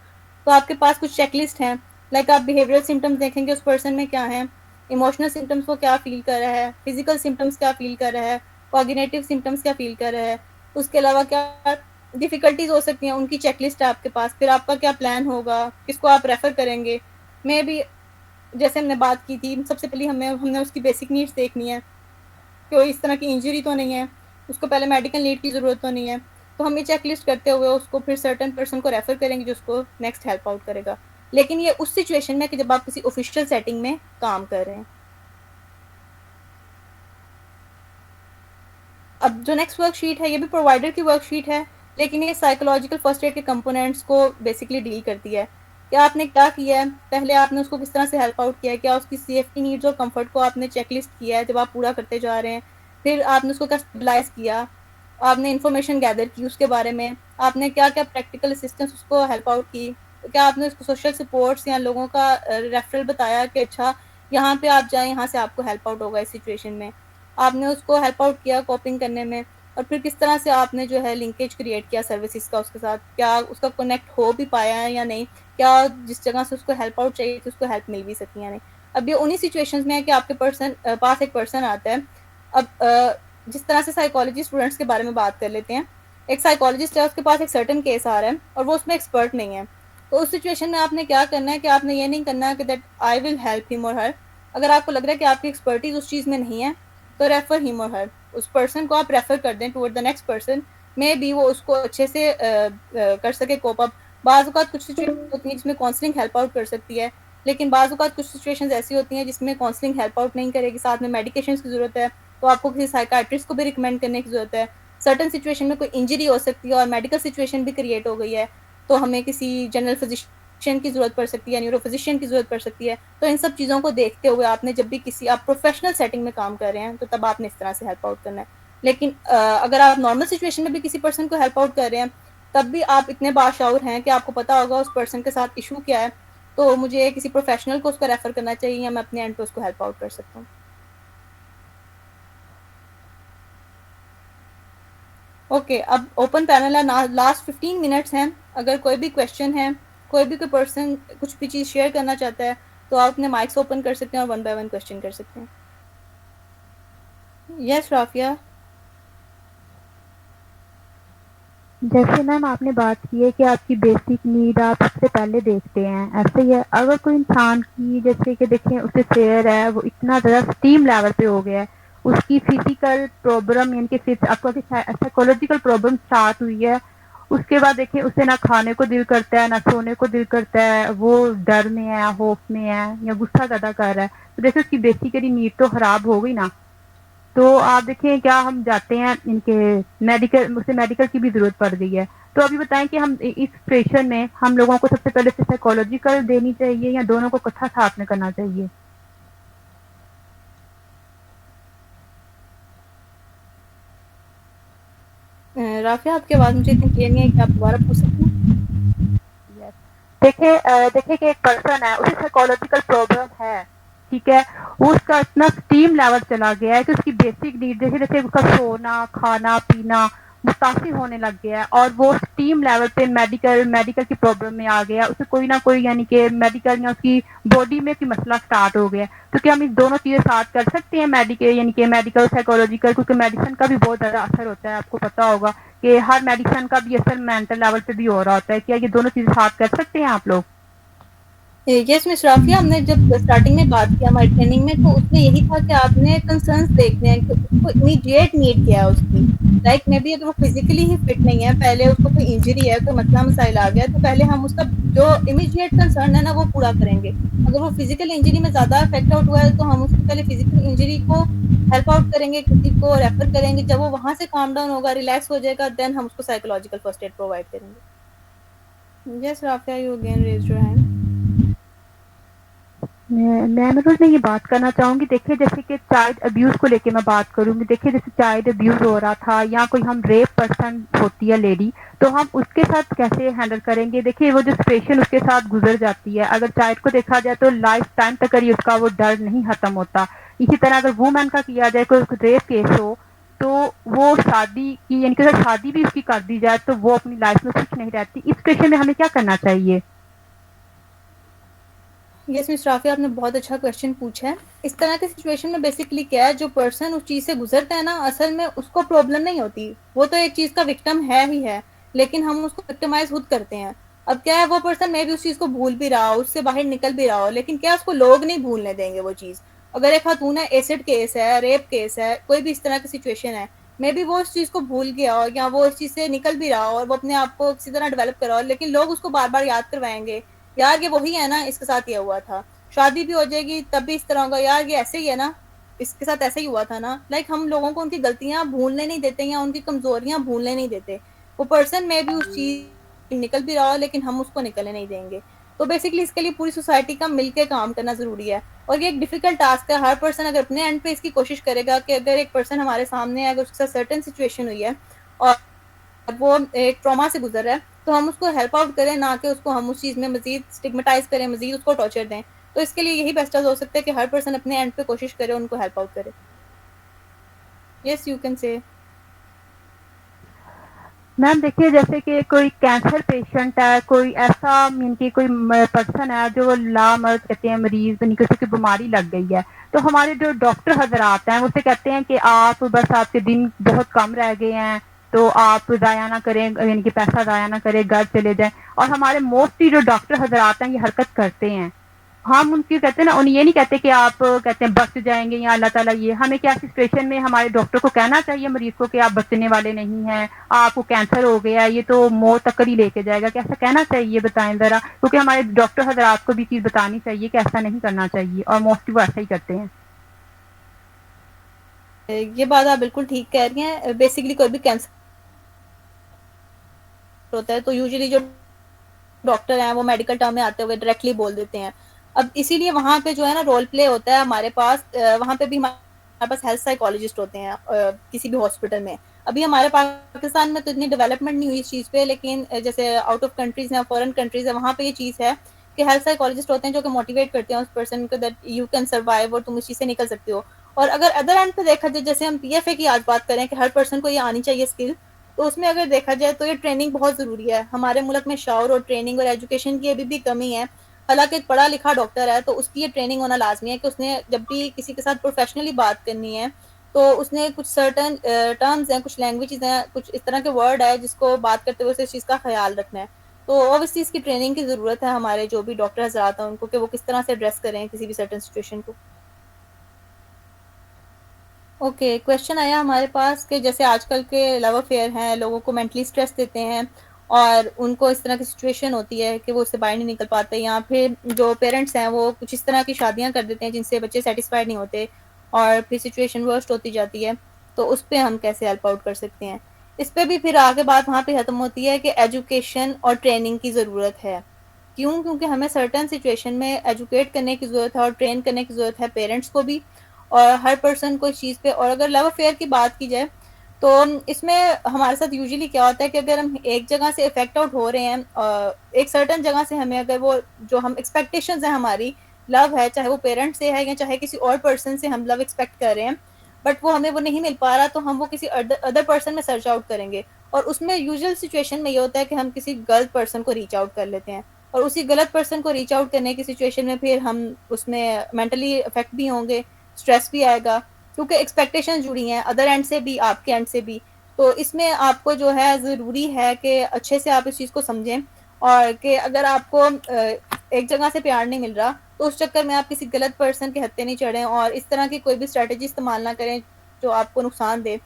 तो आपके पास कुछ चेकलिस्ट हैं। लाइक आप बिहेवियरल सिम्टम्स देखेंगे उस पर्सन में क्या है, इमोशनल सिम्टम्स वो क्या फील कर रहा है, फिजिकल सिम्टम्स क्या फील कर रहा है, कॉग्निटिव सिम्टम्स क्या फील कर रहा है, उसके अलावा क्या डिफिकल्टीज हो सकती हैं, उनकी चेकलिस्ट है आपके पास। फिर आपका क्या प्लान होगा, किसको आप रेफर करेंगे। मे भी जैसे हमने बात की थी, सबसे पहले हमने उसकी बेसिक नीड्स देखनी है, कोई इस तरह की इंजरी तो नहीं है, उसको पहले मेडिकल नीड की ज़रूरत तो नहीं है। तो हम ये चेकलिस्ट करते हुए उसको फिर सर्टेन पर्सन को रेफर करेंगे जो उसको नेक्स्ट हेल्प आउट करेगा। लेकिन ये उस सिचुएशन में कि जब आप किसी ऑफिशियल सेटिंग में काम कर रहे हैं। अब जो नेक्स्ट वर्कशीट है ये भी प्रोवाइडर की वर्कशीट है, लेकिन ये साइकोलॉजिकल फर्स्ट एड के कंपोनेंट्स को बेसिकली डील करती है। क्या आपने क्या किया है, पहले आपने उसको किस तरह से हेल्प आउट किया है, क्या उसकी सेफ्टी नीड्स और कंफर्ट को आपने चेकलिस्ट किया है जब आप पूरा करते जा रहे हैं। फिर आपने उसको क्या स्टेबलाइज किया, आपने इन्फॉर्मेशन गैदर की उसके बारे में, आपने क्या क्या प्रैक्टिकल असिस्टेंस उसको हेल्प आउट की, क्या आपने उसको सोशल सपोर्ट्स या लोगों का रेफरल बताया कि अच्छा यहाँ पे आप जाएं, यहाँ से आपको हेल्प आउट होगा इस सिचुएशन में। आपने उसको हेल्प आउट किया कोपिंग करने में, और फिर किस तरह से आपने जो है लिंकेज क्रिएट किया सर्विसेज का उसके साथ, क्या उसका कनेक्ट हो भी पाया है या नहीं, क्या जिस जगह से उसको हेल्प आउट चाहिए थी उसको हेल्प मिल भी सकी या नहीं। अब ये उन्हीं सिचुएशंस में है कि आपके पास एक पर्सन आता है। अब जिस तरह से साइकोलॉजी स्टूडेंट्स के बारे में बात कर लेते हैं, एक साइकोलॉजिस्ट है, उसके पास एक सर्टन केस आ रहा है और वो उसमें एक्सपर्ट नहीं है। तो उस सिचुएशन में आपने क्या करना है कि आपने ये नहीं करना है कि that I will help him और हर। अगर आपको लग रहा है कि आपकी एक्सपर्टीज उस चीज़ में नहीं है, तो रेफर हिम और हर, उस पर्सन को आप रेफर कर दें toward the next person. May be वो उसको अच्छे से कर सके कोप अप। बाज़ औक़ात कुछ सिचुएशन होती हैं जिसमें काउंसलिंग हेल्प आउट कर सकती है, लेकिन बाज़ औक़ात कुछ सिचुएशंस ऐसी होती हैं जिसमें काउंसलिंग हेल्प आउट नहीं करेगी, साथ में मेडिकेशंस की ज़रूरत है, तो आपको किसी साइकियाट्रिस्ट को भी रिकमेंड करने की ज़रूरत है। सर्टेन सिचुएशन में कोई इंजरी हो सकती है और मेडिकल सिचुएशन भी क्रिएट हो गई है, तो हमें किसी जनरल फिजिशियन की ज़रूरत पड़ सकती है, न्यूरो फिजिशियन की ज़रूरत पड़ सकती है। तो इन सब चीज़ों को देखते हुए आपने जब भी किसी आप प्रोफेशनल सेटिंग में काम कर रहे हैं, तो तब आपने इस तरह से हेल्प आउट करना है। लेकिन अगर आप नॉर्मल सिचुएशन में भी किसी पर्सन को हेल्प आउट कर रहे हैं, तब भी आप इतने बाशऊर हैं कि आपको पता होगा उस पर्सन के साथ इशू क्या है, तो मुझे किसी प्रोफेशनल को उसको रेफर करना चाहिए या मैं अपने एंड पे उसको हेल्प आउट कर सकता हूँ। ओके, अब ओपन पैनल है, लास्ट 15 मिनट्स हैं। अगर कोई भी क्वेश्चन है, कोई पर्सन कुछ भी चीज़ शेयर करना चाहता है, तो आप अपने माइक्स ओपन कर सकते हैं और वन बाय वन क्वेश्चन कर सकते हैं। यस राफिया। जैसे मैम आपने बात की है कि आपकी बेसिक नीड आप सबसे पहले देखते हैं, ऐसे ही है अगर कोई इंसान की जैसे कि देखें उसे फेयर है, वो इतना ज़्यादा स्टीम लेवल पे हो गया है, उसकी फिजिकल प्रॉब्लम यानी कि आपको साइकोलॉजिकल प्रॉब्लम स्टार्ट हुई है, उसके बाद देखिए उसे ना खाने को दिल करता है ना सोने को दिल करता है, वो डर में है, खौफ में है या गुस्सा ज़्यादा कर रहा है, तो जैसे उसकी बेसिकली नीड तो ख़राब हो गई ना। तो आप देखिए क्या हम जाते हैं इनके मेडिकल, मुझसे मेडिकल की भी ज़रूरत पड़ गई है, तो अभी बताएं कि हम इस प्रेशर में हम लोगों को सबसे पहले से साइकोलॉजिकल देनी चाहिए या दोनों को इकट्ठा साथ में करना चाहिए? राफिया, आपकी आवाज़ मुझे इतनी क्लियर नहीं है कि आप दोबारा पूछ सकते हैं? देखिए कि एक पर्सन है, उसे साइकोलॉजिकल प्रॉब्लम है, ठीक है, उसका इतना स्टीम लेवल चला गया है कि उसकी बेसिक नीड जैसे जैसे उसका सोना खाना पीना मुतासिर होने लग गया है और वो स्टीम लेवल पे मेडिकल की प्रॉब्लम में आ गया, उसे कोई ना कोई यानी कि मेडिकल या उसकी बॉडी में कोई मसला स्टार्ट हो गया। तो क्या हम इस दोनों चीज़ें साथ कर सकते हैं, मेडिकल यानी कि मेडिकल साइकोलॉजिकल, क्योंकि मेडिसिन का भी बहुत ज़्यादा असर होता है, आपको पता होगा कि हर मेडिसिन का भी असर मेंटल लेवल पे भी हो रहा होता है, क्या ये दोनों चीज़ें साथ कर सकते हैं आप लोग? यस मिस राफिया, हमने जब स्टार्टिंग में बात किया हमारी ट्रेनिंग में, तो उसमें यही था कि आपने कंसर्न्स देखने हैं कि उसको इमीडिएट नीड क्या है उसकी। लाइक मे बी अगर वो फिजिकली ही फिट नहीं है, पहले उसको कोई इंजरी है, कोई मसला मसाइल आ गया, तो पहले हम उसका जो इमीडिएट कंसर्न है ना वो पूरा करेंगे। अगर वो फिजिकल इंजरी में ज़्यादा अफेक्ट आउट हुआ है, तो हम उसको पहले फिजिकल इंजरी को हेल्प आउट करेंगे, किसी को रेफर करेंगे। जब वो वहाँ से काम डाउन होगा, रिलैक्स हो जाएगा, देन हम उसको साइकोलॉजिकल फर्स्ट एड प्रोवाइड करेंगे। Yes Rafia, you again raised your hand. मैं ये बात करना चाहूँगी, देखिए जैसे कि चाइल्ड अब्यूज़ को लेके मैं बात करूँगी। देखिए जैसे चाइल्ड अब्यूज़ हो रहा था या कोई हम रेप पर्सन होती है लेडी, तो हम उसके साथ कैसे हैंडल करेंगे? देखिए वो जो सिचुएशन उसके साथ गुज़र जाती है, अगर चाइल्ड को देखा जाए तो लाइफ टाइम तक ही उसका वो डर नहीं खत्म होता। इसी तरह अगर वुमेन का किया जाए, कोई रेप केस हो, तो वो शादी की यानी कि अगर शादी भी उसकी कर दी जाए तो वो अपनी लाइफ में खुश नहीं रहती। इस सिचुएशन में हमें क्या करना चाहिए? यस मिस राफी, आपने बहुत अच्छा क्वेश्चन पूछा है। इस तरह की सिचुएशन में बेसिकली क्या है, जो पर्सन उस चीज़ से गुजरता है ना, असल में उसको प्रॉब्लम नहीं होती, वो तो एक चीज़ का विक्टिम है ही है, लेकिन हम उसको विक्टिमाइज खुद करते हैं। अब क्या है, वो पर्सन मे भी उस चीज़ को भूल भी रहा हो, उससे बाहर निकल भी रहा हो, लेकिन क्या उसको लोग नहीं भूलने देंगे वो चीज़। अगर एक खातून है, एसिड केस है, रेप केस है, कोई भी इस तरह की सिचुएशन है, मे बी वो उस चीज़ को भूल गया हो या वो इस चीज़ से निकल भी रहा हो और वो अपने आप को किसी तरह डेवलप करा हो, लेकिन लोग उसको बार बार याद करवाएंगे, यार ये वही है ना, इसके साथ ये हुआ था। शादी भी हो जाएगी तब भी इस तरह होगा, यार ये ऐसे ही है ना, इसके साथ ऐसे ही हुआ था ना। लाइक हम लोगों को उनकी गलतियां भूलने नहीं देते या उनकी कमजोरियां भूलने नहीं देते। वो पर्सन में भी उस चीज निकल भी रहा हो, लेकिन हम उसको निकलने नहीं देंगे। तो बेसिकली इसके लिए पूरी सोसाइटी का मिलकर काम करना जरूरी है, और ये एक डिफिकल्ट टास्क है। हर पर्सन अगर अपने एंड पे इसकी कोशिश करेगा कि अगर एक पर्सन हमारे सामने है, अगर उसके साथ सर्टेन सिचुएशन हुई है और वो एक ट्रॉमा से गुजर रहा है, तो हम उसको हेल्प आउट करें, ना कि उसको हम उस चीज़ में मजीद स्टिग्मेटाइज करें, मजीद उसको टॉर्चर दें। तो इसके लिए यही बेस्ट हो सकता है कि हर पर्सन अपने एंड पे कोशिश करे, उनको हेल्प आउट करे। Yes you can say. Ma'am देखिए जैसे कि कोई कैंसर पेशेंट है, कोई ऐसा मीन की कोई पर्सन है जो लामर्द कहते हैं, मरीज यानी किसी की बीमारी लग गई है, तो हमारे जो डॉक्टर हजरात हैं उससे कहते हैं कि आप बस आपके दिन बहुत कम रह गए हैं, तो आप ज़ाया ना करें, यानी कि पैसा ज़ाया ना करें, घर चले जाएं। और हमारे मोस्टली जो डॉक्टर हजरात हैं ये हरकत करते हैं। हम उनकी कहते हैं ना, उन्हें ये नहीं कहते कि आप कहते हैं बच जाएंगे या अल्लाह ताला ये, हमें क्या सिचुएशन में हमारे डॉक्टर को कहना चाहिए मरीज को कि आप बचने वाले नहीं हैं, आपको कैंसर हो गया, ये तो मौत तक ही लेके जाएगा, क्या ऐसा कहना चाहिए? बताएं ज़रा, क्योंकि हमारे डॉक्टर हजरात को भी चीज़ बतानी चाहिए कि ऐसा नहीं करना चाहिए, और मोस्टली वो ऐसा ही करते हैं। ये बात आप बिल्कुल ठीक कह रही हैं। बेसिकली कोई भी कैंसर होता है तो यूजुअली जो डॉक्टर हैं वो मेडिकल टर्म में आते हुए डायरेक्टली बोल देते हैं। अब इसीलिए वहाँ पे जो है ना रोल प्ले होता है हमारे पास, वहाँ पे भी हमारे पास हेल्थ साइकोलॉजिस्ट होते हैं किसी भी हॉस्पिटल में। अभी हमारे पाकिस्तान में तो इतनी डेवलपमेंट नहीं हुई इस चीज़ पे, लेकिन जैसे आउट ऑफ कंट्रीज हैं, फॉरेन कंट्रीज है, वहाँ पे ये चीज़ है कि हेल्थ साइकोलॉजिस्ट होते हैं जो कि मोटिवेट करते हैं उस पर्सन को दैट यू कैन सर्वाइव, और तुम इस चीज़ से निकल सकते हो। और अगर अदर एंड पे देखा जाए, जैसे हम पीएफए की आज बात करें कि हर पर्सन को ये आनी चाहिए स्किल, तो उसमें अगर देखा जाए तो ये ट्रेनिंग बहुत ज़रूरी है। हमारे मुल्क में शौर और ट्रेनिंग और एजुकेशन की अभी भी कमी है। हालांकि एक पढ़ा लिखा डॉक्टर है तो उसकी ये ट्रेनिंग होना लाजमी है कि उसने जब भी किसी के साथ प्रोफेशनली बात करनी है तो उसने कुछ सर्टन टर्म्स हैं, कुछ लैंग्वेजेस हैं, कुछ इस तरह के वर्ड है जिसको बात करते हुए उसे इस चीज़ का ख्याल रखना है। तो ऑब्वियसली इसकी ट्रेनिंग की ज़रूरत है हमारे जो भी डॉक्टर हजरात हैं उनको, कि वो किस तरह से एड्रेस करें किसी भी सर्टन सिचुएशन को। ओके, क्वेश्चन आया हमारे पास कि जैसे आजकल के लव अफेयर हैं, लोगों को मेंटली स्ट्रेस देते हैं और उनको इस तरह की सिचुएशन होती है कि वो उससे बाहर नहीं निकल पाते, या फिर जो पेरेंट्स हैं वो कुछ इस तरह की शादियां कर देते हैं जिनसे बच्चे सेटिस्फाइड नहीं होते और फिर सिचुएशन वर्स्ट होती जाती है। तो उस पर हम कैसे हेल्प आउट कर सकते हैं? इस पर भी फिर आगे बात वहाँ पे ख़त्म होती है कि एजुकेशन और ट्रेनिंग की ज़रूरत है। क्यों? क्योंकि हमें सर्टन सिचुएशन में एजुकेट करने की ज़रूरत है और ट्रेन करने की ज़रूरत है पेरेंट्स को भी और हर पर्सन को इस चीज़ पे। और अगर लव अफेयर की बात की जाए तो इसमें हमारे साथ यूजुअली क्या होता है कि अगर हम एक जगह से इफेक्ट आउट हो रहे हैं, एक सर्टन जगह से हमें अगर वो जो हम एक्सपेक्टेशंस हैं हमारी लव है, चाहे वो पेरेंट्स से है या चाहे किसी और पर्सन से हम लव एक्सपेक्ट कर रहे हैं, बट वो हमें वो नहीं मिल पा रहा, तो हम वो किसी अदर पर्सन में सर्च आउट करेंगे। और उसमें यूजुअल सिचुएशन में ये होता है कि हम किसी गलत पर्सन को रीच आउट कर लेते हैं, और उसी गलत पर्सन को रीच आउट करने की सिचुएशन में फिर हम उसमें मेंटली अफेक्ट भी होंगे, स्ट्रेस भी आएगा, क्योंकि एक्सपेक्टेशन जुड़ी हैं अदर एंड से भी, आपके एंड से भी। तो इसमें आपको जो है ज़रूरी है कि अच्छे से आप इस चीज़ को समझें, और कि अगर आपको एक जगह से प्यार नहीं मिल रहा तो उस चक्कर में आप किसी गलत पर्सन के हत्थे नहीं चढ़ें और इस तरह की कोई भी स्ट्रेटजी इस्तेमाल ना करें जो आपको नुकसान दे।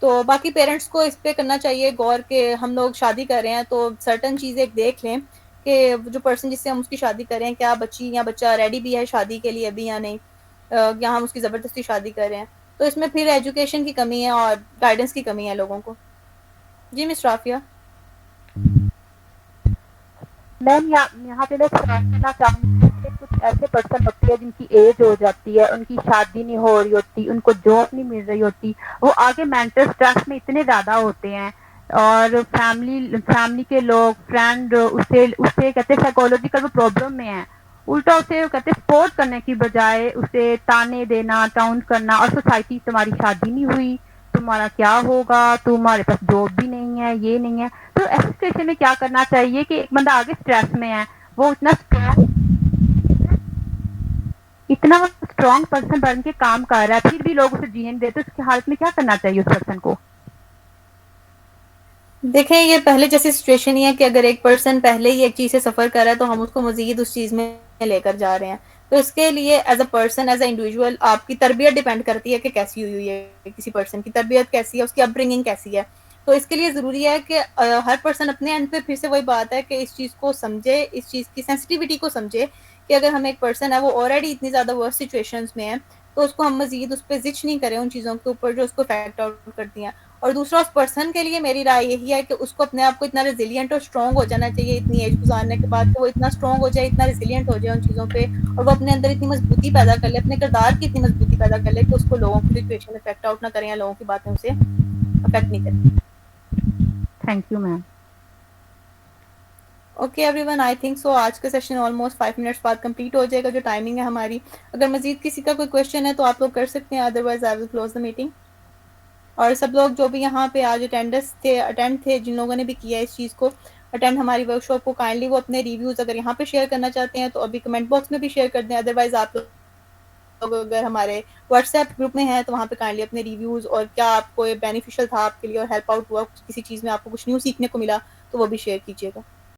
तो बाकी पेरेंट्स को इस पे करना चाहिए गौर कि हम लोग शादी कर रहे हैं तो सर्टन चीज़ें देख लें कि जो पर्सन जिससे हम उसकी शादी करें क्या बच्ची या बच्चा रेडी भी है शादी के लिए अभी या नहीं, या हम उसकी ज़बरदस्ती शादी कर रहे हैं। तो इसमें फिर एजुकेशन की कमी है और गाइडेंस की कमी है लोगों को। जी मिस राफिया। मैम यहाँ पे मैं सवाल करना चाहूँगी कुछ ऐसे पर्सन होते हैं जिनकी एज हो जाती है, उनकी शादी नहीं हो रही होती, उनको जॉब नहीं मिल रही होती, वो आगे मेंटल स्ट्रेस में इतने ज़्यादा होते हैं, और फैमिली के लोग, फ्रेंड उसे उसे कहते हैं साइकोलॉजिकल वो प्रॉब्लम में है, उल्टा उसे कहते सपोर्ट करने की बजाय उसे ताने देना, टाउन करना, और सोसाइटी तुम्हारी शादी नहीं हुई, तुम्हारा क्या होगा, तुम्हारे पास जॉब भी नहीं है, ये नहीं है। तो ऐसी सिचुएशन में क्या करना चाहिए कि एक बंदा आगे स्ट्रेस में है, वो इतना स्ट्रॉन्ग पर्सन बन के काम कर रहा है, फिर भी लोग उसे जीने नहीं देते, उसकी हालत में क्या करना चाहिए उस पर्सन को? देखें, ये पहले जैसी सिचुएशन ही है कि अगर एक पर्सन पहले ही एक चीज़ से सफ़र कर रहा है तो हम उसको मज़ीद उस चीज़ में लेकर जा रहे हैं। तो इसके लिए as a person, as a individual आपकी तरबियत डिपेंड करती है कि कैसी हुई है, किसी पर्सन की तरबियत कैसी है, उसकी अपब्रिंगिंग कैसी है। तो इसके लिए ज़रूरी है कि हर पर्सन अपने एंड पे फिर से वही बात है कि इस चीज़ को समझे, इस चीज़ की सेंसिटिविटी को समझे कि अगर हम एक पर्सन है वो ऑलरेडी इतनी ज़्यादा वर्स्ट सिचुएशंस में है, तो उसको हम मज़ीद उस पे ज़िच नहीं करें उन चीज़ों के ऊपर जो उसको इफेक्ट आउट करती हैं। और दूसरा, उस पर्सन के लिए मेरी राय यही है कि उसको अपने आप को इतना रेज़िलिएंट और स्ट्रॉन्ग हो जाना चाहिए इतनी एज गुज़ारने के बाद कि वो इतना स्ट्रॉन्ग हो जाए, इतना रेज़िलिएंट हो जाए उन चीज़ों पे, और वो अपने अंदर इतनी मज़बूती पैदा कर ले, अपने किरदार की इतनी मज़बूती पैदा कर ले कि उसको लोगों की सिचुएशन इफेक्ट आउट ना करें या लोगों की बातें उसे अफेक्ट नहीं करें। Thank you ma'am. Okay everyone, I think so आज का सेशन ऑलमोस्ट 5 मिनट्स बाद कंप्लीट हो जाएगा, जो टाइमिंग है हमारी। अगर मज़ीद किसी का कोई क्वेश्चन है तो आप लोग कर सकते हैं, otherwise I will close the meeting. और सब लोग जो भी यहाँ पे आज अटेंड थे, जिन लोगों ने भी किया इस चीज़ को अटेंड हमारी वर्कशॉप को, काइंडली वो अपने रिव्यूज़ अगर यहाँ पे शेयर करना चाहते हैं तो अभी कमेंट बॉक्स में भी शेयर कर दें। अदरवाइज़ आप लोग अगर हमारे व्हाट्सएप ग्रुप में हैं तो वहाँ पे काइंडली अपने रिव्यूज़ और क्या आपको ये बेनिफिशियल था आपके लिए और हेल्प आउट हुआ किसी चीज़ में, आपको कुछ न्यू सीखने को मिला, तो वो भी शेयर कीजिएगा।